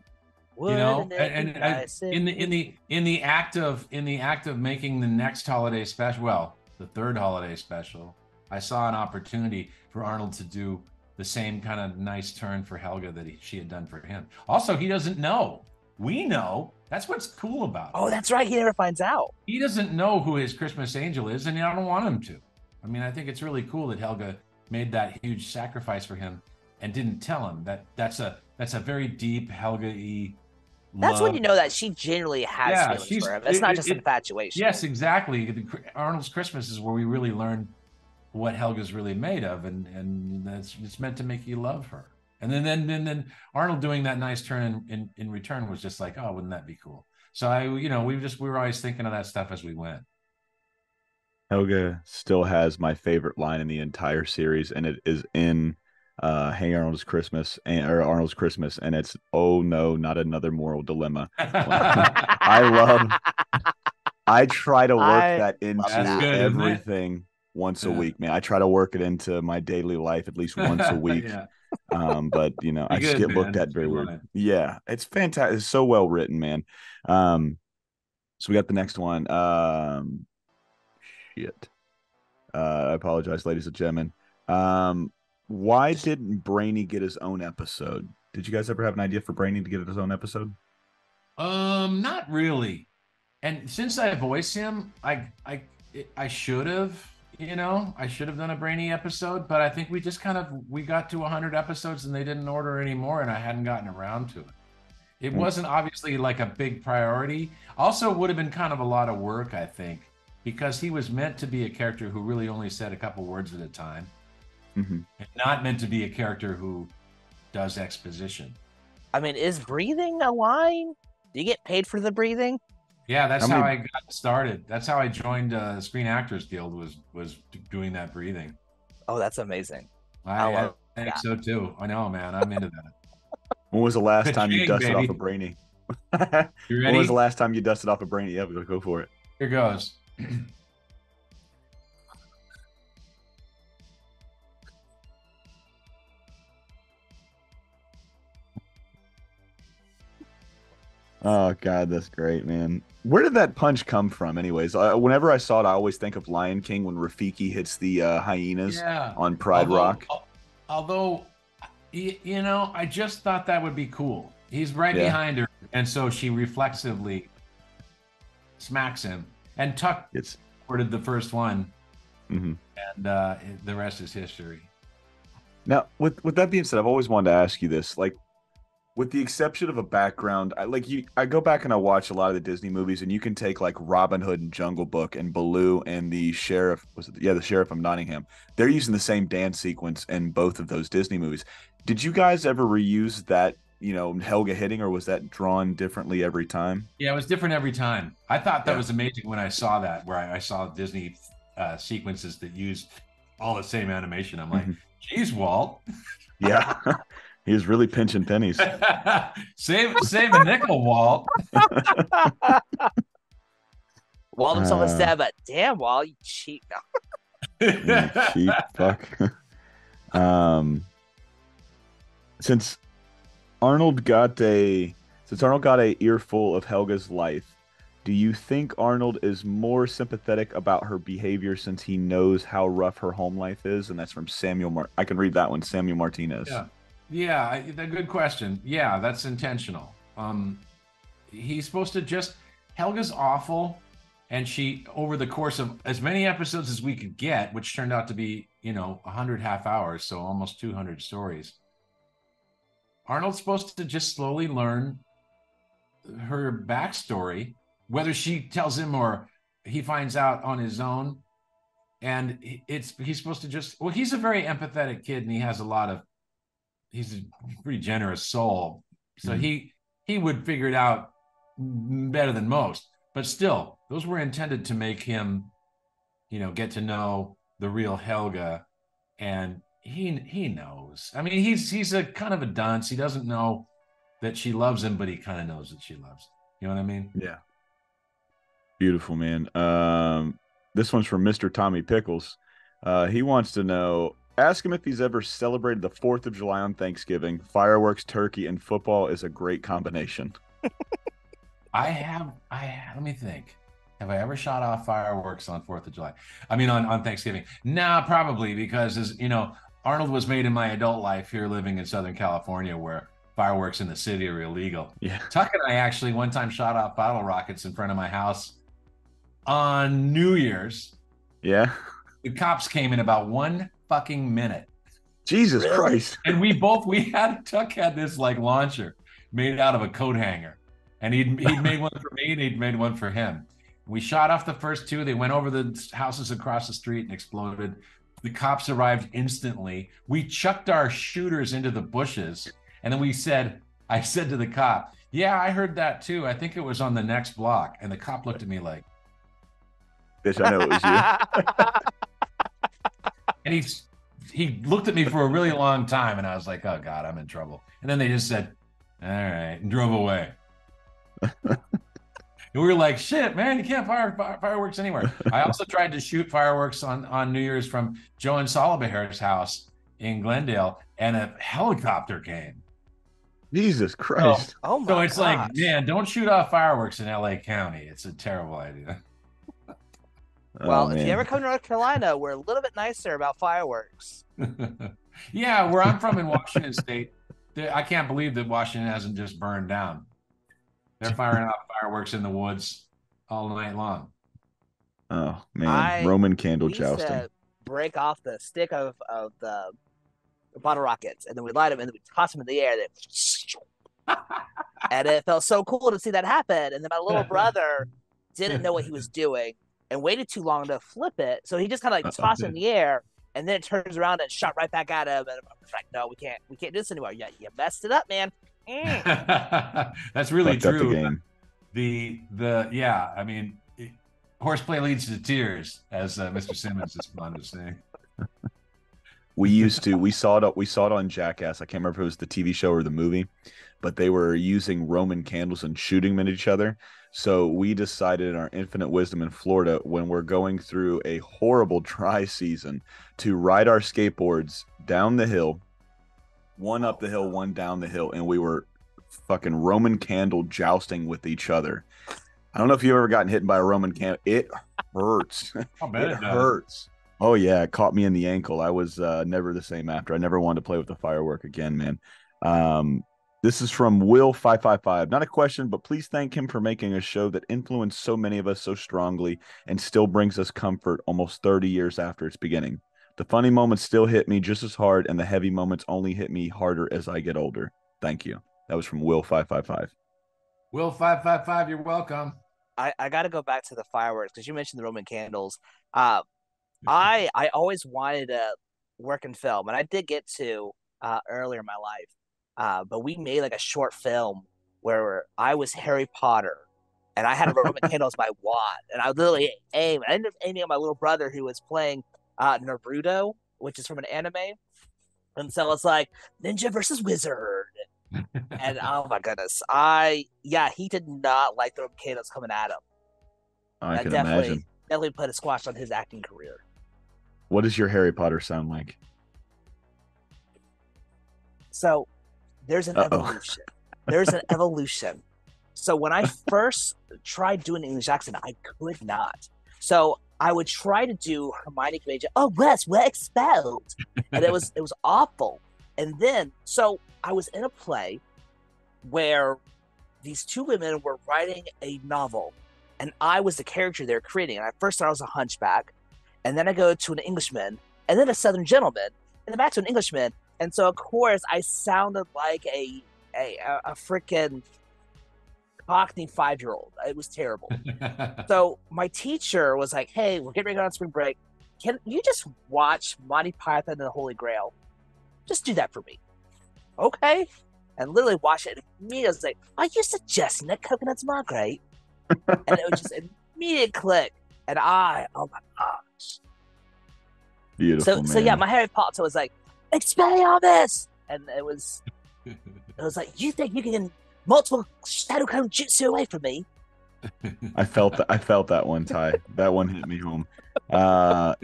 Wouldn't it be nice if in the act of making the next holiday special, well, the third holiday special, I saw an opportunity for Arnold to do the same kind of nice turn for Helga that she had done for him. Also, he doesn't know. We know. That's what's cool about it. Oh, that's right. He never finds out. He doesn't know who his Christmas angel is, and I don't want him to. I mean, I think it's really cool that Helga made that huge sacrifice for him and didn't tell him. That's a very deep Helga-y love. That's when you know that she genuinely has feelings for him. It's not just infatuation. Yes, exactly. Arnold's Christmas is where we really learn what Helga's really made of, and it's meant to make you love her. And then Arnold doing that nice turn in return was just like, oh, wouldn't that be cool? So we were always thinking of that stuff as we went. Helga still has my favorite line in the entire series, and it is in Hey Arnold's Christmas or Arnold's Christmas, and it's, oh no, not another moral dilemma. I try to work that into everything once a week, man. I try to work it into my daily life at least once a week. But I just get looked at very weird. Yeah, it's fantastic. It's so well written, man. So we got the next one. Shit. I apologize, ladies and gentlemen. Why didn't Brainy get his own episode? Did you guys ever have an idea for Brainy to get his own episode? Not really. And since I voice him, I should have. I should have done a Brainy episode, but I think we just we got to 100 episodes and they didn't order anymore, and I hadn't gotten around to it. It wasn't obviously like a big priority. Also, would have been kind of a lot of work, I think, because he was meant to be a character who really only said a couple words at a time, Mm-hmm. and not meant to be a character who does exposition. I mean, is breathing a line? Do you get paid for the breathing? Yeah, that's How how many? I got started. That's how I joined the Screen Actors Guild was doing that breathing. Oh, that's amazing. I I love think that. so too. I know, man. I'm into that. When was the last time you Ka-ching, dusted off a baby. brainy? You When was the ready? last time you dusted off a brainy? Yeah, go for it. Here goes. Oh God, that's great, man. Where did that punch come from, anyways? Whenever I saw it, I always think of Lion King when Rafiki hits the hyenas Yeah. on Pride Although, Rock. although, I just thought that would be cool. He's right Yeah, behind her, and so she reflexively smacks him, and Tuck it's. recorded the first one, Mhm. and the rest is history. Now, with that being said, I've always wanted to ask you this. Like, with the exception of a background, I go back and I watch a lot of the Disney movies, and you can take like Robin Hood and Jungle Book and Baloo and the sheriff was it, yeah, the sheriff of Nottingham. They're using the same dance sequence in both of those Disney movies. Did you guys ever reuse that, Helga hitting, or was that drawn differently every time? Yeah, it was different every time. I thought that Yeah. was amazing when I saw that, where I saw Disney sequences that used all the same animation. I'm like, Mhm. geez, Walt, Yeah. He was really pinching pennies. save a nickel, Walt. Walt himself a Uh, stab, but damn, Walt, you cheat. No. you cheap fuck. Um, since Arnold got a since Arnold got a earful of Helga's life, do you think Arnold is more sympathetic about her behavior since he knows how rough her home life is? And that's from I can read that one, Samuel Martinez. Yeah, yeah, a good question. Yeah, that's intentional. He's supposed to just Helga's awful, and she over the course of as many episodes as we could get, which turned out to be 100 half hours, so almost 200 stories. Arnold's supposed to just slowly learn her backstory, whether she tells him or he finds out on his own. And he's supposed to just he's a very empathetic kid, and he's a pretty generous soul, so Mhm. he would figure it out better than most. But still, those were intended to make him, get to know the real Helga, and he knows. I mean, he's a kind of a dunce. He doesn't know that she loves him, but he kind of knows that she loves him. You know what I mean? Yeah. Beautiful, man. This one's from Mr. Tommy Pickles. He wants to know, ask him if he's ever celebrated the 4th of July on Thanksgiving. Fireworks, turkey, and football is a great combination. Let me think. Have I ever shot off fireworks on 4th of July? I mean, on Thanksgiving? Nah, probably because, Arnold was made in my adult life here living in Southern California, where fireworks in the city are illegal. Yeah. Tuck and I actually one time shot off bottle rockets in front of my house on New Year's. Yeah. The cops came in about 1 fucking minute. Jesus Really? Christ. And Tuck had this like launcher made out of a coat hanger. And he'd made one for me and he'd made one for him. We shot off the first two. They went over the houses across the street and exploded. The cops arrived instantly. We chucked our shooters into the bushes. And then I said to the cop, yeah, I heard that too. I think it was on the next block. And the cop looked at me like, Bitch, I know it was you. and he looked at me for a really long time. And I was like, oh God, I'm in trouble. And then they just said, all right, and drove away. And we were like, shit, man, you can't fire fireworks anywhere. I also tried to shoot fireworks on New Year's from Joe and Salabaher's house in Glendale, and a helicopter came. Jesus Christ. Oh So my it's like, gosh. man, don't shoot off fireworks in LA County. It's a terrible idea. Well, Oh, if you man. ever come to North Carolina, we're a little bit nicer about fireworks. Yeah, where I'm from in Washington State, I can't believe that Washington hasn't just burned down. They're firing off fireworks in the woods all night long. Oh, man. Roman candle We used jousting. to break off the stick of the bottle rockets, and then we light them, and then we toss them in the air. Then And it felt so cool to see that happen. And then my little brother didn't know what he was doing and waited too long to flip it. So he just kind of like tossed it in the air and then it turns around and shot right back at him. And I'm like, no, we can't do this anymore. Yeah, you messed it up, man. That's really Fucked up the true. game. Yeah, I mean, horseplay leads to tears, as Mr. Simmons is fond of saying. We saw it on Jackass. I can't remember if it was the TV show or the movie, but they were using Roman candles and shooting them at each other. So we decided in our infinite wisdom in Florida, when we're going through a horrible dry season, to ride our skateboards down the hill, one up the hill, one down the hill, and we were fucking Roman candle jousting with each other. I don't know if you've ever gotten hit by a Roman candle. It hurts. I'll bet it hurts. Oh yeah, it caught me in the ankle. I was never the same after. I never wanted to play with the firework again, man. This is from Will555. Not a question, but please thank him for making a show that influenced so many of us so strongly and still brings us comfort almost 30 years after its beginning. The funny moments still hit me just as hard, and the heavy moments only hit me harder as I get older. Thank you. That was from Will555. Will555, you're welcome. I got to go back to the fireworks because you mentioned the Roman candles. I always wanted to work in film, and I did get to earlier in my life. But we made like a short film where I was Harry Potter, and I had a Roman candle as my wand, and I literally aimed. I ended up aiming at my little brother who was playing Naruto, which is from an anime, and so it's like ninja versus wizard. And oh my goodness, he did not like the Roman candles coming at him. I can imagine. Definitely put a squash on his acting career. What does your Harry Potter sound like? So there's an evolution. There's an evolution. So when I first tried doing an English accent, I could not. So I would try to do Hermione Granger. Oh, Wes, we're expelled, and it was awful. And then so I was in a play where these two women were writing a novel, and I was the character they're creating. And I first thought I was a hunchback, and then I go to an Englishman, and then a Southern gentleman, and then back to an Englishman. And so, of course, I sounded like a freaking Cockney 5-year-old. It was terrible. So my teacher was like, "Hey, we're getting ready to go on spring break. Can you just watch Monty Python and the Holy Grail? Just do that for me." Okay. And literally watch it. And immediately I was like, "Are you suggesting that coconuts are great?" And it was just an immediate click. And oh my gosh. Beautiful, so yeah, my Harry Potter was like, "Expelliarmus!" And it was like, "You think you can get multiple Shadow Clone Jutsu away from me?" I felt that one, Ty. That one hit me home.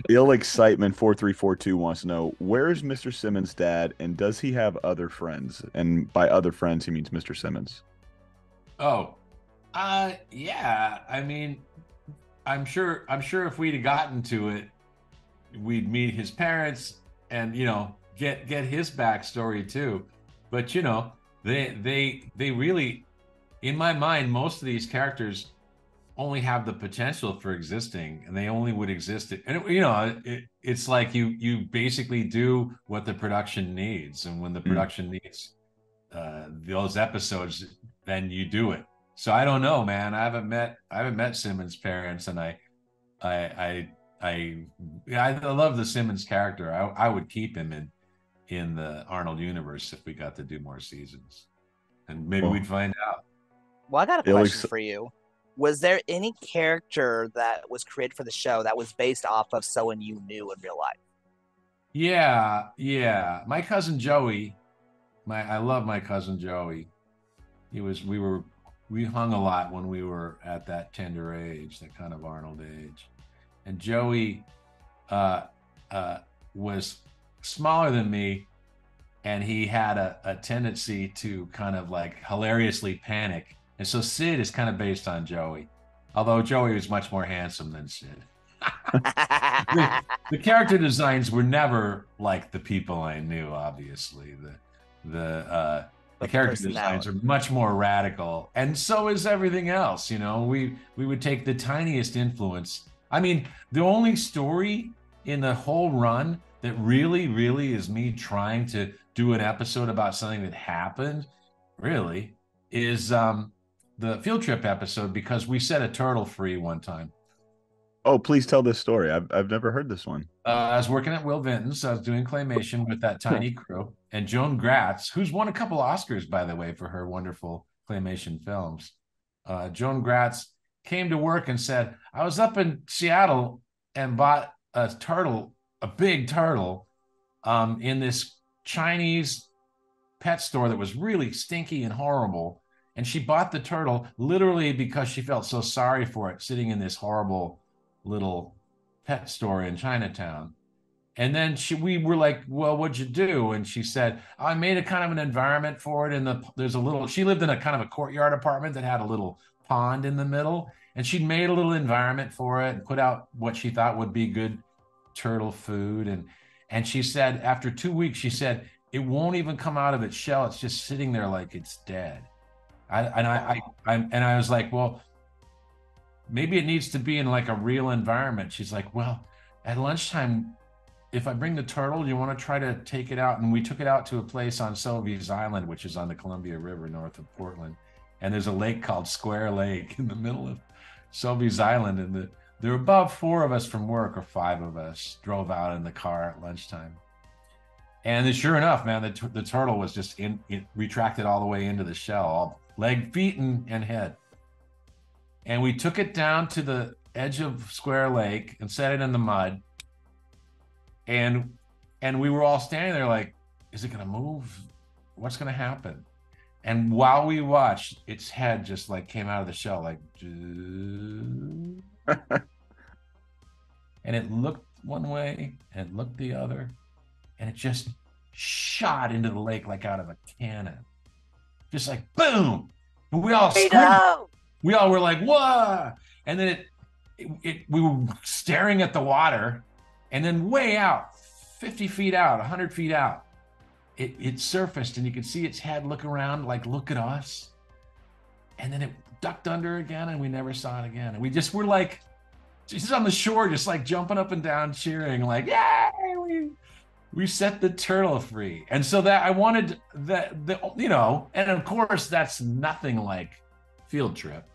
Ill Excitement 4342 wants to know, where is Mr. Simmons' dad, and does he have other friends? And by other friends, he means Mr. Simmons. Oh, yeah. I mean, I'm sure if we'd have gotten to it, we'd meet his parents and get his backstory too. But they really, in my mind, most of these characters only have the potential for existing, and they only would exist. And it's like you basically do what the production needs, and when the production needs those episodes, then you do it. So I don't know, man. I haven't met Simmons' parents, and I love the Simmons character. I would keep him in the Arnold universe if we got to do more seasons, and maybe we'd find out. Well, I got a question for you. Was there any character that was created for the show that was based off of someone you knew in real life? Yeah. My cousin Joey. I love my cousin Joey. We hung a lot when we were at that tender age, that kind of Arnold age. And Joey was smaller than me, and he had a tendency to kind of like hilariously panic. And so Sid is kind of based on Joey, although Joey was much more handsome than Sid. The character designs were never like the people I knew, obviously. The character designs are much more radical, and so is everything else. We would take the tiniest influence. I mean, the only story in the whole run that really is me trying to do an episode about something that happened, really, is the field trip episode, because we set a turtle free one time. Oh, please tell this story. I've never heard this one. I was working at Will Vinton's. I was doing claymation with that tiny crew, and Joan Gratz, who's won a couple Oscars, by the way, for her wonderful claymation films. Joan Gratz came to work and said, I was up in Seattle and bought a turtle, a big turtle, in this Chinese pet store that was really stinky and horrible. And she bought the turtle literally because she felt so sorry for it sitting in this horrible little pet store in Chinatown. And then we were like, well, what'd you do? And she said, I made a kind of an environment for it. There's a little, she lived in a kind of a courtyard apartment that had a little pond in the middle. And she'd made a little environment for it and put out what she thought would be good turtle food. And she said, after 2 weeks, she said, it won't even come out of its shell. It's just sitting there like it's dead. I was like, well, maybe it needs to be in like a real environment. She's like, well, at lunchtime, if I bring the turtle, do you want to try to take it out? And we took it out to a place on Sovies Island, which is on the Columbia River north of Portland. And there's a lake called Square Lake in the middle of Sovies Island. And there were about 4 of us from work, or 5 of us, drove out in the car at lunchtime. And sure enough, man, the turtle was just it retracted all the way into the shell, all leg, feet, and head. And we took it down to the edge of Square Lake and set it in the mud. And we were all standing there like, is it going to move? What's going to happen? And while we watched, its head just like came out of the shell, like, and it looked one way and it looked the other, and it just shot into the lake like out of a cannon, just like boom. And we all screamed. We all were like, "Whoa!" And then we were staring at the water, and then way out, 50 feet out, 100 feet out, it surfaced, and you could see its head look around, like, look at us. And then it ducked under again, and we never saw it again. And we just were like, just on the shore, just like jumping up and down, cheering, like, "Yay! We set the turtle free." And so that I wanted that, you know, and of course, that's nothing like field trip.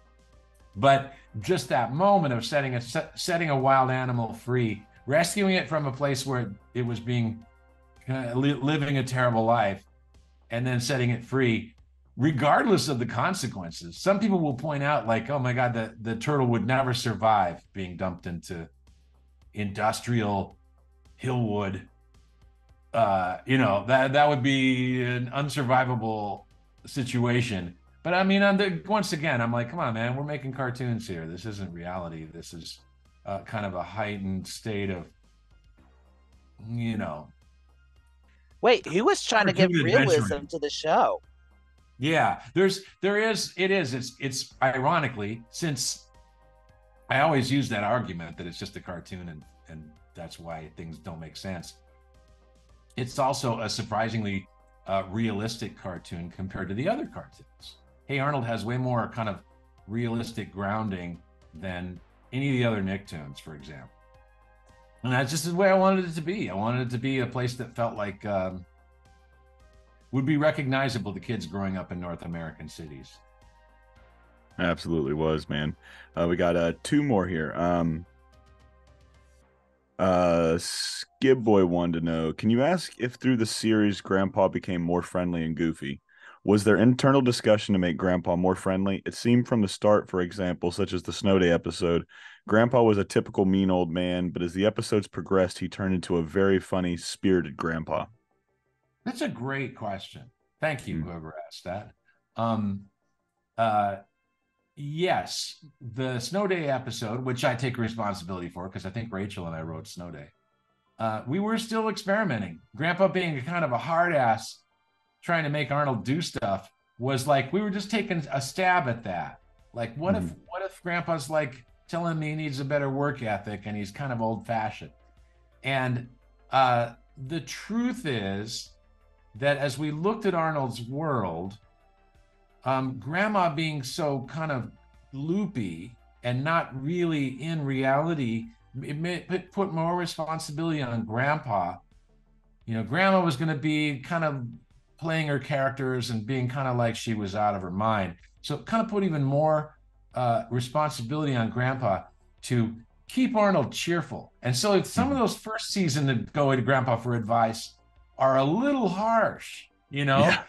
But just that moment of setting a wild animal free, rescuing it from a place where it was being living a terrible life, and then setting it free, regardless of the consequences. Some people will point out, like, oh my God, the turtle would never survive being dumped into industrial Hillwood. You know, that would be an unsurvivable situation. But I mean, once again, I'm like, come on, man, we're making cartoons here. This isn't reality. This is kind of a heightened state of, you know. Wait, who was trying to give realism to the show? Yeah, it's ironically, since I always use that argument that it's just a cartoon and that's why things don't make sense. It's also a surprisingly realistic cartoon compared to the other cartoons. Hey Arnold has way more kind of realistic grounding than any of the other Nicktoons, for example. And that's just the way I wanted it to be. I wanted it to be a place that felt like would be recognizable to kids growing up in North American cities. Absolutely was, man. We got 2 more here. Skib Boy wanted to know, can you ask if through the series Grandpa became more friendly and goofy? Was there internal discussion to make Grandpa more friendly? It seemed from the start, for example, such as the Snow Day episode, Grandpa was a typical mean old man, but as the episodes progressed, he turned into a very funny, spirited grandpa. That's a great question. Thank you, whoever asked that. Yes, the Snow Day episode, which I take responsibility for because I think Rachel and I wrote Snow Day. We were still experimenting. Grandpa being kind of a hard ass, trying to make Arnold do stuff, was like, we were just taking a stab at that. Like, what if Grandpa's like telling me he needs a better work ethic and he's kind of old fashioned? And the truth is that as we looked at Arnold's world, Grandma being so kind of loopy and not really in reality, it put more responsibility on Grandpa. You know, Grandma was going to be kind of playing her characters and being kind of like she was out of her mind. So it kind of put even more responsibility on Grandpa to keep Arnold cheerful. And so some of those first season that go to Grandpa for advice are a little harsh, you know? Yeah.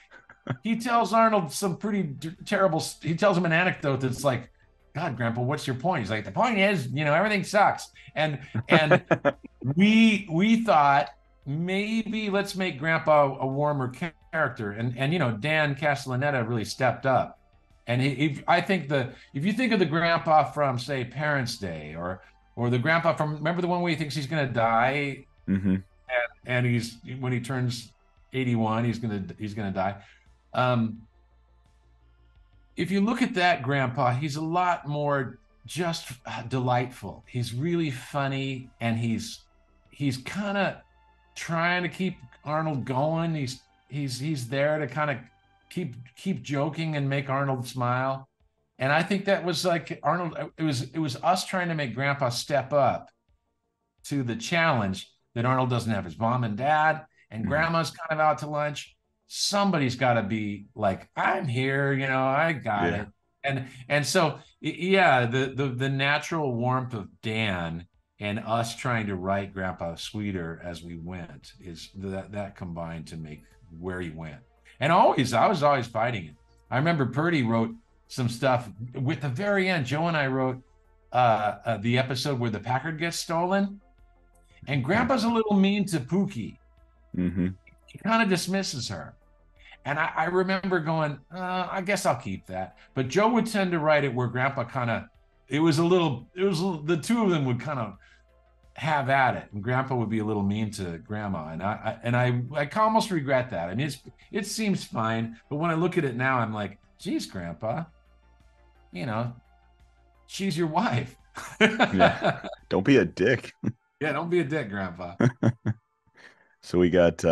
He tells Arnold some pretty terrible, he tells him an anecdote that's like, God, Grandpa, what's your point? He's like, the point is, everything sucks. And we thought maybe let's make Grandpa a warmer character. And Dan Castellaneta really stepped up. And I think if you think of the Grandpa from, say, Parents' Day, or the Grandpa from, remember the one where he thinks he's going to die, and he's, when he turns 81, he's gonna die. If you look at that Grandpa, he's a lot more just delightful. He's really funny, and he's kind of trying to keep Arnold going. He's there to kind of keep joking and make Arnold smile. And I think that was like Arnold. It was us trying to make Grandpa step up to the challenge that Arnold doesn't have his mom and dad, and Grandma's kind of out to lunch. Somebody's got to be like, I'm here, I got it. And so, yeah, the natural warmth of Dan and us trying to write Grandpa sweeter as we went is that combined to make where he went. And I was always fighting it. I remember Purdy wrote some stuff with the very end. Joe and I wrote the episode where the Packard gets stolen, and Grandpa's a little mean to Pookie. He kind of dismisses her. And I remember going, I guess I'll keep that. But Joe would tend to write it where Grandpa the two of them would kind of have at it, and Grandpa would be a little mean to Grandma. And I almost regret that. I mean, it seems fine, but when I look at it now, I'm like, geez, Grandpa, she's your wife. Yeah. Don't be a dick. Yeah, don't be a dick, Grandpa. So we got 2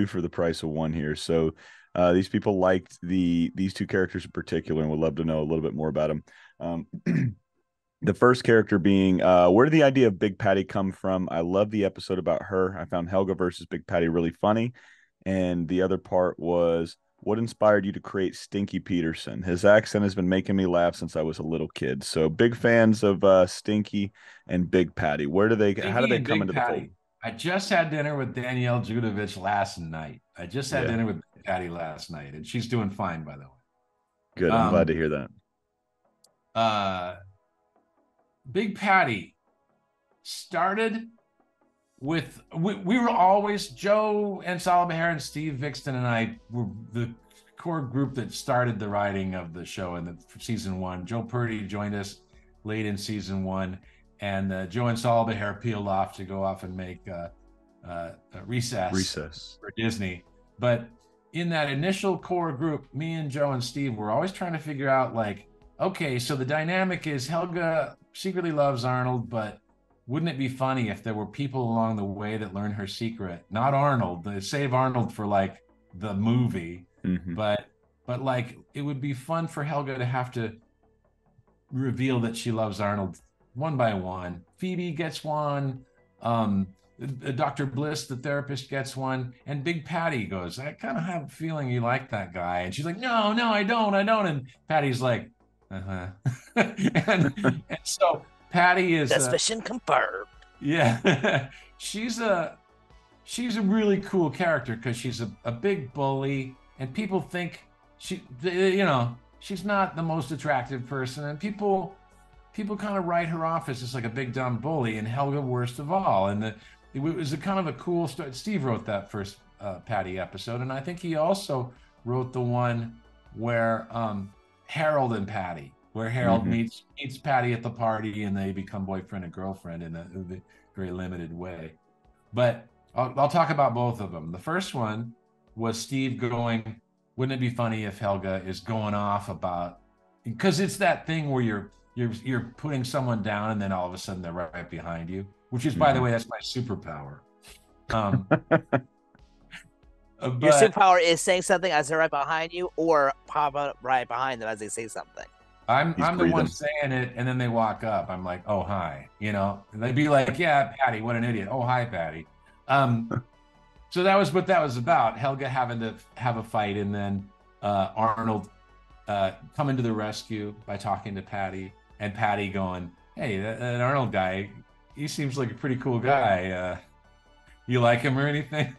for the price of 1 here. So these people liked these 2 characters in particular, and would love to know a little bit more about them. The first character being, where did the idea of Big Patty come from? I love the episode about her. I found Helga versus Big Patty really funny. And the other part was, what inspired you to create Stinky Peterson? His accent has been making me laugh since I was a little kid. So big fans of Stinky and Big Patty. How do they come into the fold? I just had dinner with Danielle Judovich last night. I just had dinner with Patty last night, and she's doing fine, by the way. Good. I'm glad to hear that. Big Patty started with, we were always, Joe and Salabaher and Steve Vixton and I were the core group that started the writing of the show in season 1. Joe Purdy joined us late in season 1. And Joe and Salabaher peeled off to go off and make Recess for Disney. But in that initial core group, me and Joe and Steve were always trying to figure out, like, okay, so the dynamic is Helga secretly loves Arnold, but wouldn't it be funny if there were people along the way that learn her secret? Not Arnold, they save Arnold for like the movie, but like it would be fun for Helga to have to reveal that she loves Arnold one by one. Phoebe gets one. Dr. Bliss, the therapist, gets one. And Big Patty goes, I kind of have a feeling you like that guy. And she's like, no, I don't. And Patty's like, and so Patty is suspicion confirmed. Yeah. she's a really cool character because she's a big bully, and people think she's not the most attractive person, and people kind of write her off as just like a big dumb bully, and Helga worst of all. And it was a kind of a cool story. Steve wrote that first Patty episode, and I think he also wrote the one where Harold and Patty, where Harold meets Patty at the party, and they become boyfriend and girlfriend in a very limited way. But I'll talk about both of them. The first one was Steve going, wouldn't it be funny if Helga is going off about, because it's that thing where you're putting someone down and then all of a sudden they're right behind you, which is, by the way, that's my superpower. Your superpower is saying something as they're right behind you, or pop up right behind them as they say something. I'm the one saying it, and then they walk up. I'm like, oh, hi. And they'd be like, yeah, Patty, what an idiot. Oh, hi, Patty. So that was what that was about. Helga having to have a fight, and then Arnold coming to the rescue by talking to Patty, and Patty going, "Hey, that Arnold guy, he seems like a pretty cool guy. You like him or anything?"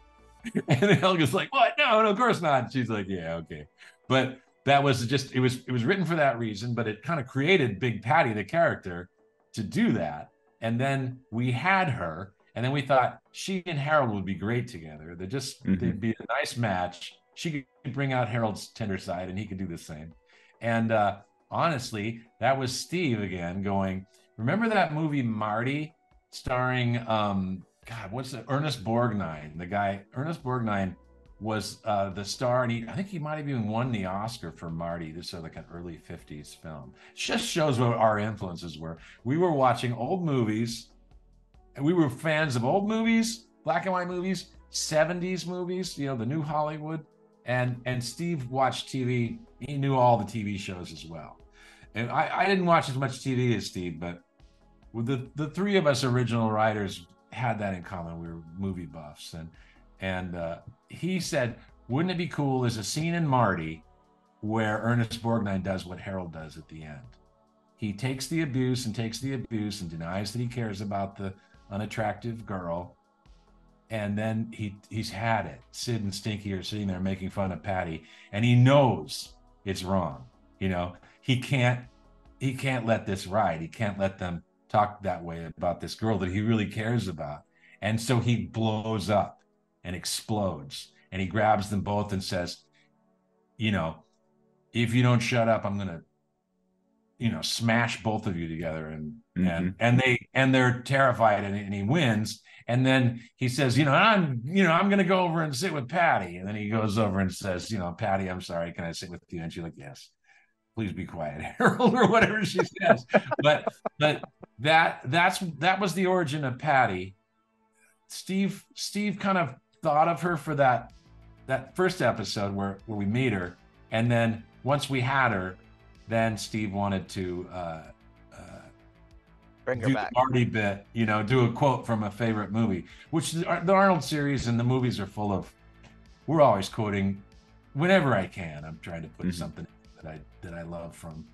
And then Helga's like, "What? No, of course not." And she's like, "Yeah, okay." But that was just it was written for that reason, but it kind of created Big Patty, the character, to do that. And then we had her, and then we thought she and Harold would be great together. They'd be a nice match. She could bring out Harold's tender side, and he could do the same. And honestly, that was Steve again going, remember that movie Marty, starring God, what's it? Ernest Borgnine. The guy Ernest Borgnine was the star, and I think he might have even won the Oscar for Marty. This is like an early 50s film. It just shows what our influences were. We were watching old movies, and we were fans of old movies, black and white movies, 70s movies, the new Hollywood. And Steve watched TV. He knew all the TV shows as well. And I didn't watch as much TV as Steve, but with the three of us original writers had that in common. We were movie buffs, and he said, wouldn't it be cool? There's a scene in Marty where Ernest Borgnine does what Harold does at the end. He takes the abuse and denies that he cares about the unattractive girl. And then he's had it. Sid and Stinky are sitting there making fun of Patty, and he knows it's wrong. He can't let this ride. He can't let them talk that way about this girl that he really cares about. And so he blows up and explodes, and he grabs them both and says, if you don't shut up, I'm gonna, smash both of you together. And they're terrified, and he wins. And then he says, I'm going to go over and sit with Patty. And then he goes over and says, Patty, I'm sorry, can I sit with you? And she's like, yes, please be quiet, Harold, or whatever she says. But that was the origin of Patty. Steve kind of thought of her for that first episode where we meet her. And then once we had her, then Steve wanted to bring her back. The Marty bit, do a quote from a favorite movie, which the Arnold series and the movies are full of. We're always quoting whenever I can. I'm trying to put something that I love from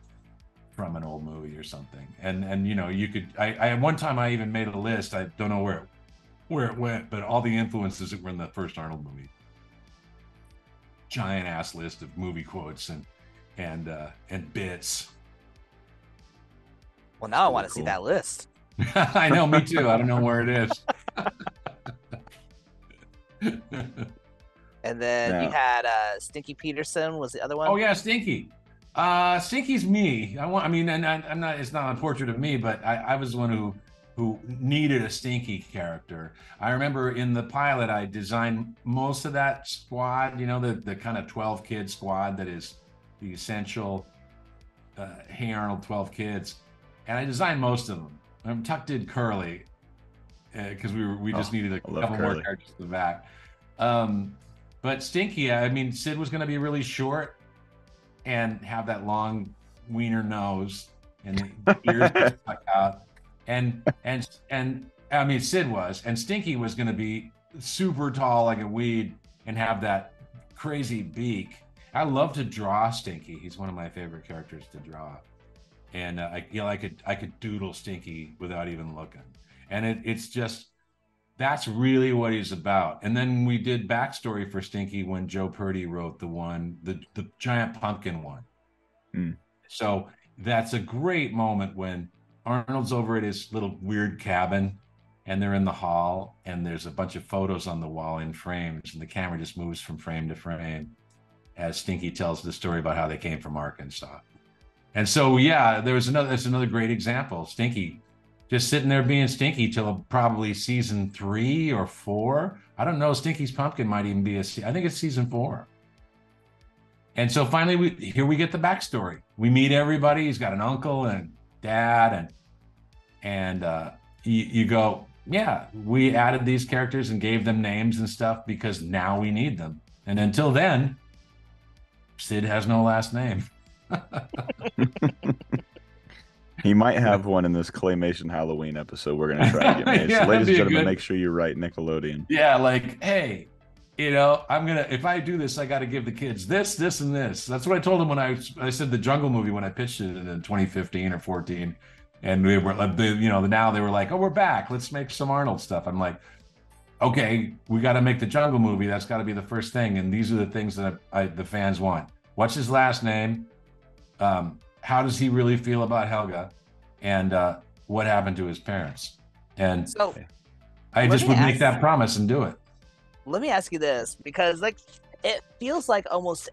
an old movie or something. And you could. I one time I even made a list. I don't know where it went, but all the influences that were in the first Arnold movie. Giant ass list of movie quotes and bits. Well, now I want to see that list. I know, me too. I don't know where it is. And then you had Stinky Peterson was the other one. Oh yeah, Stinky. Stinky's me. I'm not. It's not a portrait of me, but I was the one who needed a Stinky character. I remember in the pilot, I designed most of that squad. The kind of 12 kid squad that is the essential Hey Arnold 12 kids. And I designed most of them. Tuck did Curly because we just needed a couple more characters to the back. But Stinky, Sid was going to be really short and have that long wiener nose and the ears stuck out. And Sid was, and Stinky was going to be super tall like a weed and have that crazy beak. I love to draw Stinky. He's one of my favorite characters to draw. And I could doodle Stinky without even looking. And it's just, that's really what he's about. And then we did backstory for Stinky when Joe Purdy wrote the giant pumpkin one. So that's a great moment when Arnold's over at his little weird cabin and they're in the hall and there's a bunch of photos on the wall in frames and the camera just moves from frame to frame as Stinky tells the story about how they came from Arkansas. And so, yeah, that's another great example. Stinky just sitting there being Stinky till probably season 3 or 4. I don't know. Stinky's Pumpkin might even be I think it's season 4. And so finally, we get the backstory. We meet everybody. He's got an uncle and dad, and you go, yeah, we added these characters and gave them names and stuff because now we need them. And until then, Sid has no last name. He might have one in this Claymation Halloween episode we're going to try to get made. Yeah, so ladies and gentlemen, make sure you write Nickelodeon. Yeah, like, hey, if I do this, I got to give the kids this, this, and this. That's what I told them when I said the Jungle movie when I pitched it in 2015 or 14. And they were, now they were like, oh, we're back. Let's make some Arnold stuff. I'm like, okay, we got to make the Jungle movie. That's got to be the first thing. And these are the things that the fans want. What's his last name? How does he really feel about Helga? And what happened to his parents? And So I let just me would make ask- that promise and do it. let me ask you this, because like it feels like almost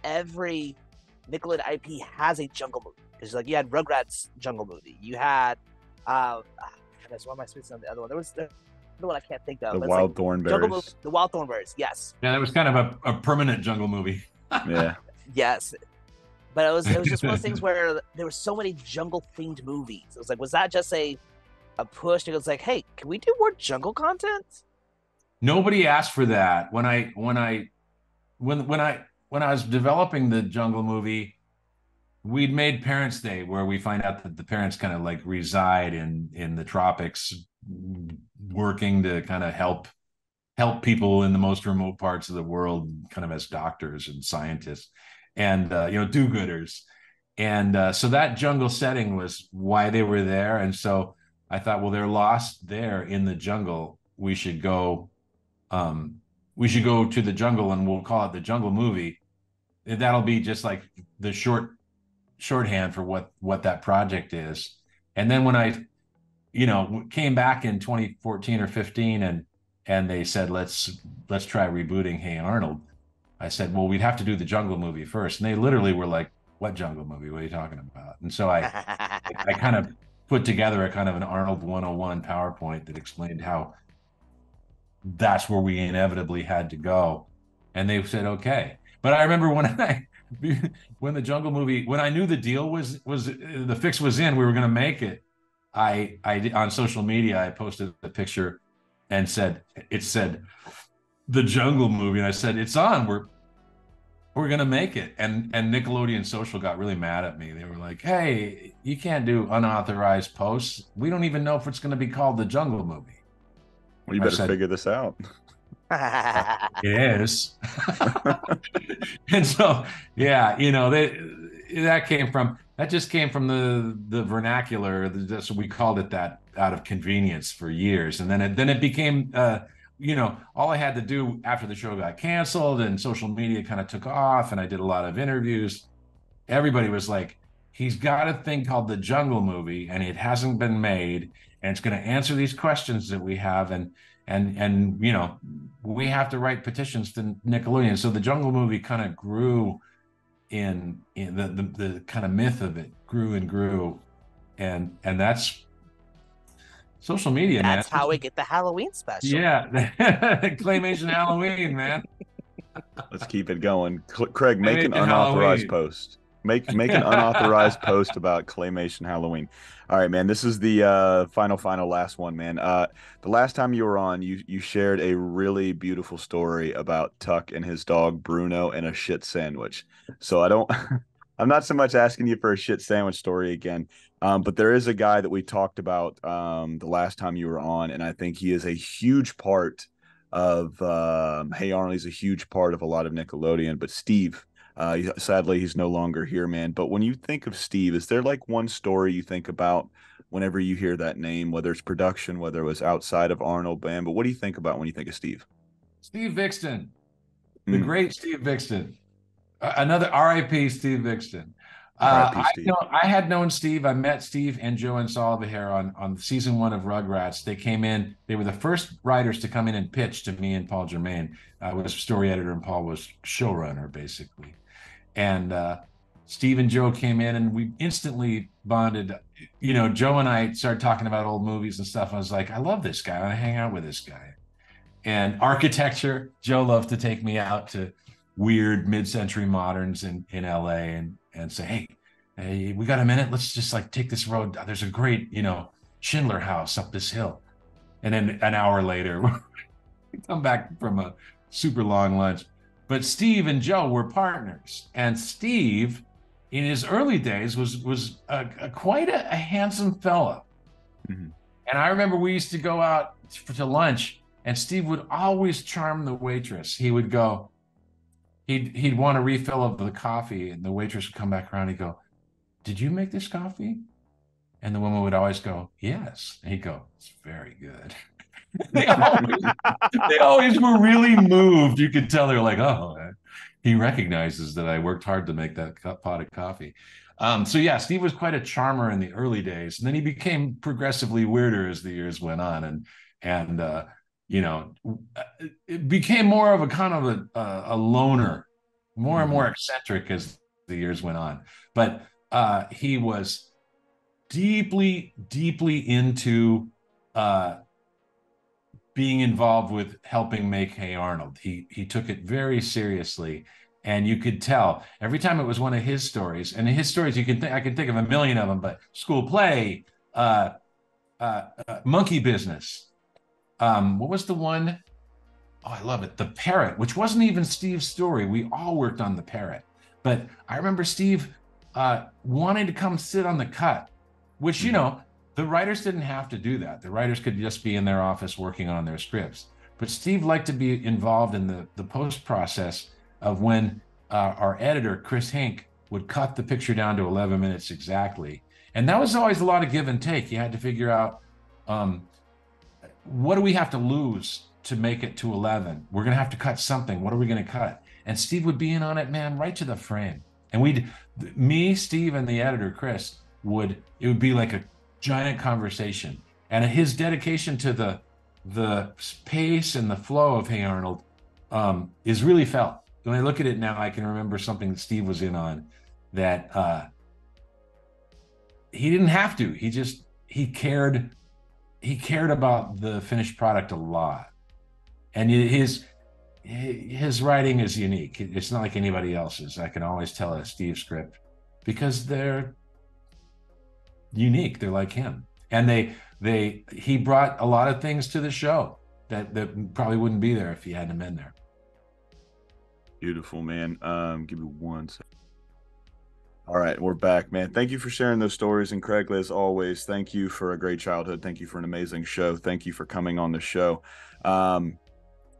every Nickelodeon IP has a jungle movie. Because like you had Rugrats jungle movie, you had goodness, why am I spacing on the other one? There was the other one I can't think of. The but it's Wild jungle movie, Thornberries. the Wild Thornberries. Yes, Yeah, that was kind of a permanent Jungle movie. Yeah. yes. But it was just one of those things where there were so many jungle themed movies. It was like, was that just a push? It was like, hey, can we do more jungle content? Nobody asked for that. When I was developing the Jungle movie, we'd made Parents' Day, where we find out that the parents kind of like reside in the tropics, working to kind of help people in the most remote parts of the world, kind of as doctors and scientists, and do-gooders. And so that jungle setting was why they were there. And so I thought, well, they're lost there in the jungle. We should go to the jungle, and we'll call it the Jungle movie. That'll be just like the shorthand for what that project is. And then when I came back in 2014 or 15, and they said, let's try rebooting Hey Arnold, I said, well, we'd have to do the Jungle movie first. And they literally were like, what Jungle movie? What are you talking about? And so I kind of put together a kind of an Arnold 101 PowerPoint that explained how that's where we inevitably had to go. And they said, okay. But I remember when the Jungle movie, when I knew the deal was the fix was in, we were going to make it. I on social media, I posted a picture and it said the Jungle movie. And I said, it's on, we're going to make it. And Nickelodeon Social got really mad at me. They were like, hey, you can't do unauthorized posts. We don't even know if it's going to be called the Jungle movie. Well, you better figure this out. It is. And so, yeah, that just came from the vernacular. We called it that out of convenience for years. And then it became, all I had to do after the show got canceled and social media kind of took off and I did a lot of interviews. Everybody was like, he's got a thing called the Jungle movie and it hasn't been made. And it's going to answer these questions that we have. And we have to write petitions to Nickelodeon. So the Jungle movie kind of grew in the kind of myth of it grew and grew. And that's social media, man. That's how we get the Halloween special. Yeah. Claymation Halloween, man. Let's keep it going. Craig, make an Claymation unauthorized Halloween. post. Make an unauthorized post about Claymation Halloween. All right, man. This is the final last one, man. The last time you were on, you shared a really beautiful story about Tuck and his dog Bruno and a shit sandwich. So I'm not so much asking you for a shit sandwich story again, but there is a guy that we talked about the last time you were on, and I think he is a huge part of Hey Arnold. He's a huge part of a lot of Nickelodeon. But Steve. Sadly, he's no longer here, man. But when you think of Steve, is there like one story you think about whenever you hear that name, whether it's production, whether it was outside of Arnold Band? But what do you think about when you think of Steve? Steve Vixton, the great Steve Vixton, another R.I.P. Steve Vixton. Steve. I had known Steve. I met Steve and Joanne Solveig on season 1 of Rugrats. They came in. They were the first writers to come in and pitch to me and Paul Germain. I was story editor and Paul was showrunner, basically. And Steve and Joe came in and we instantly bonded. Joe and I started talking about old movies and stuff. I was like, I love this guy. I want to hang out with this guy. And architecture, Joe loved to take me out to weird mid-century moderns in LA and say, hey, we got a minute? Let's just like take this road. There's a great, Schindler house up this hill. And then an hour later, we come back from a super long lunch. But Steve and Joe were partners, and Steve, in his early days, was quite a handsome fellow. Mm-hmm. And I remember we used to go out to lunch, And Steve would always charm the waitress. He would go, he'd want a refill of the coffee, and the waitress would come back around. He'd go, "Did you make this coffee?" And the woman would always go, "Yes." And he'd go, "It's very good." They always, they always were really moved. You could tell they were like, "Oh, he recognizes that I worked hard to make that pot of coffee." So yeah, Steve was quite a charmer in the early days, and then he became progressively weirder as the years went on, and you know, it became more of a kind of a loner, more and more eccentric as the years went on. But he was deeply, deeply into being involved with helping make Hey Arnold. He took it very seriously, and you could tell every time it was one of his stories. And his stories, I can think of a million of them, but school play, monkey business. What was the one? Oh, I love it. The parrot, which wasn't even Steve's story. We all worked on the parrot, but I remember Steve wanting to come sit on the cut, which, you know, the writers didn't have to do that. The writers could just be in their office working on their scripts. But Steve liked to be involved in the post process of when our editor, Chris Hink, would cut the picture down to 11 minutes exactly. And that was always a lot of give and take. You had to figure out, what do we have to lose to make it to 11? We're going to have to cut something. What are we going to cut? And Steve would be in on it, man, right to the frame. And me, Steve, and the editor, Chris, it would be like a giant conversation. And his dedication to the pace and the flow of Hey Arnold is really felt. When I look at it now, I can remember something that Steve was in on that he didn't have to. He cared about the finished product a lot. And his writing is unique. It's not like anybody else's. I can always tell a Steve script because they're unique. They're like him. And he brought a lot of things to the show that probably wouldn't be there if he hadn't been there. Beautiful, man. Give me 1 second. All right, we're back, man. Thank you for sharing those stories. And Craig, as always, thank you for a great childhood. Thank you for an amazing show. Thank you for coming on the show.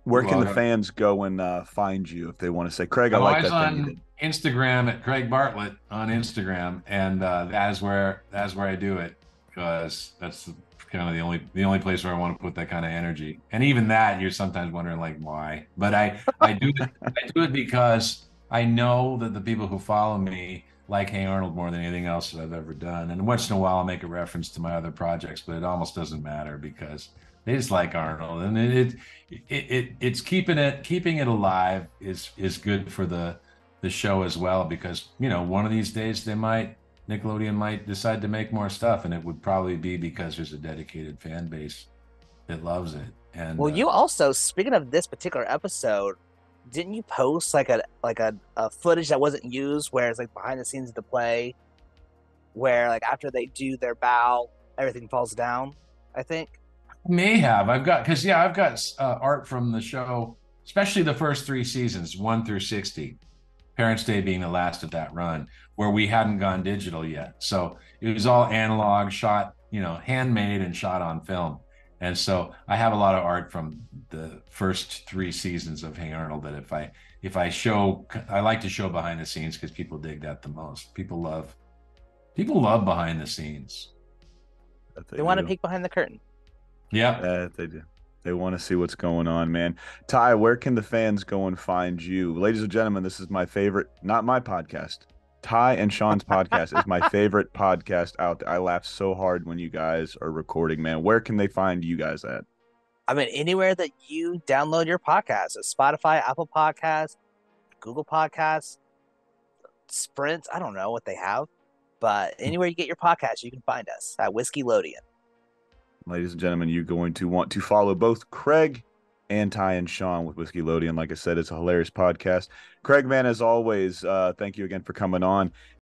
Where can the fans go and find you if they want to say, Craig, I like that thing you did. Instagram at Craig Bartlett on Instagram, and that's where I do it, because that's kind of the only place where I want to put that kind of energy. And even that, you're sometimes wondering like why. But I do it because I know that the people who follow me like Hey Arnold more than anything else that I've ever done. And once in a while, I'll make a reference to my other projects, but it almost doesn't matter because they just like Arnold, and it's keeping it alive is good for the show as well, because, you know, one of these days Nickelodeon might decide to make more stuff, and it would probably be because there's a dedicated fan base that loves it. And well, you also, speaking of this particular episode, didn't you post like a footage that wasn't used, where it's like behind the scenes of the play, where like after they do their bow, everything falls down? I think may have. I've got art from the show, especially the first 3 seasons, 1 through 60. Parents' Day being the last of that run, where we hadn't gone digital yet. So it was all analog, shot, you know, handmade and shot on film. And so I have a lot of art from the first 3 seasons of Hey Arnold that if I show, I like to show behind the scenes because people dig that the most. People love behind the scenes. They want to peek behind the curtain. Yeah, they do. They want to see what's going on, man. Ty, where can the fans go and find you? Ladies and gentlemen, this is my favorite, not my podcast. Ty and Sean's podcast is my favorite podcast out there. I laugh so hard when you guys are recording, man. Where can they find you guys at? I mean, anywhere that you download your podcast. So Spotify, Apple Podcasts, Google Podcasts, Sprint. I don't know what they have, but anywhere you get your podcast, you can find us at Whiskeylodeon. Ladies and gentlemen, you're going to want to follow both Craig and Ty and Sean with Whiskeylodeon. Like I said, it's a hilarious podcast. Craig, man, as always, thank you again for coming on.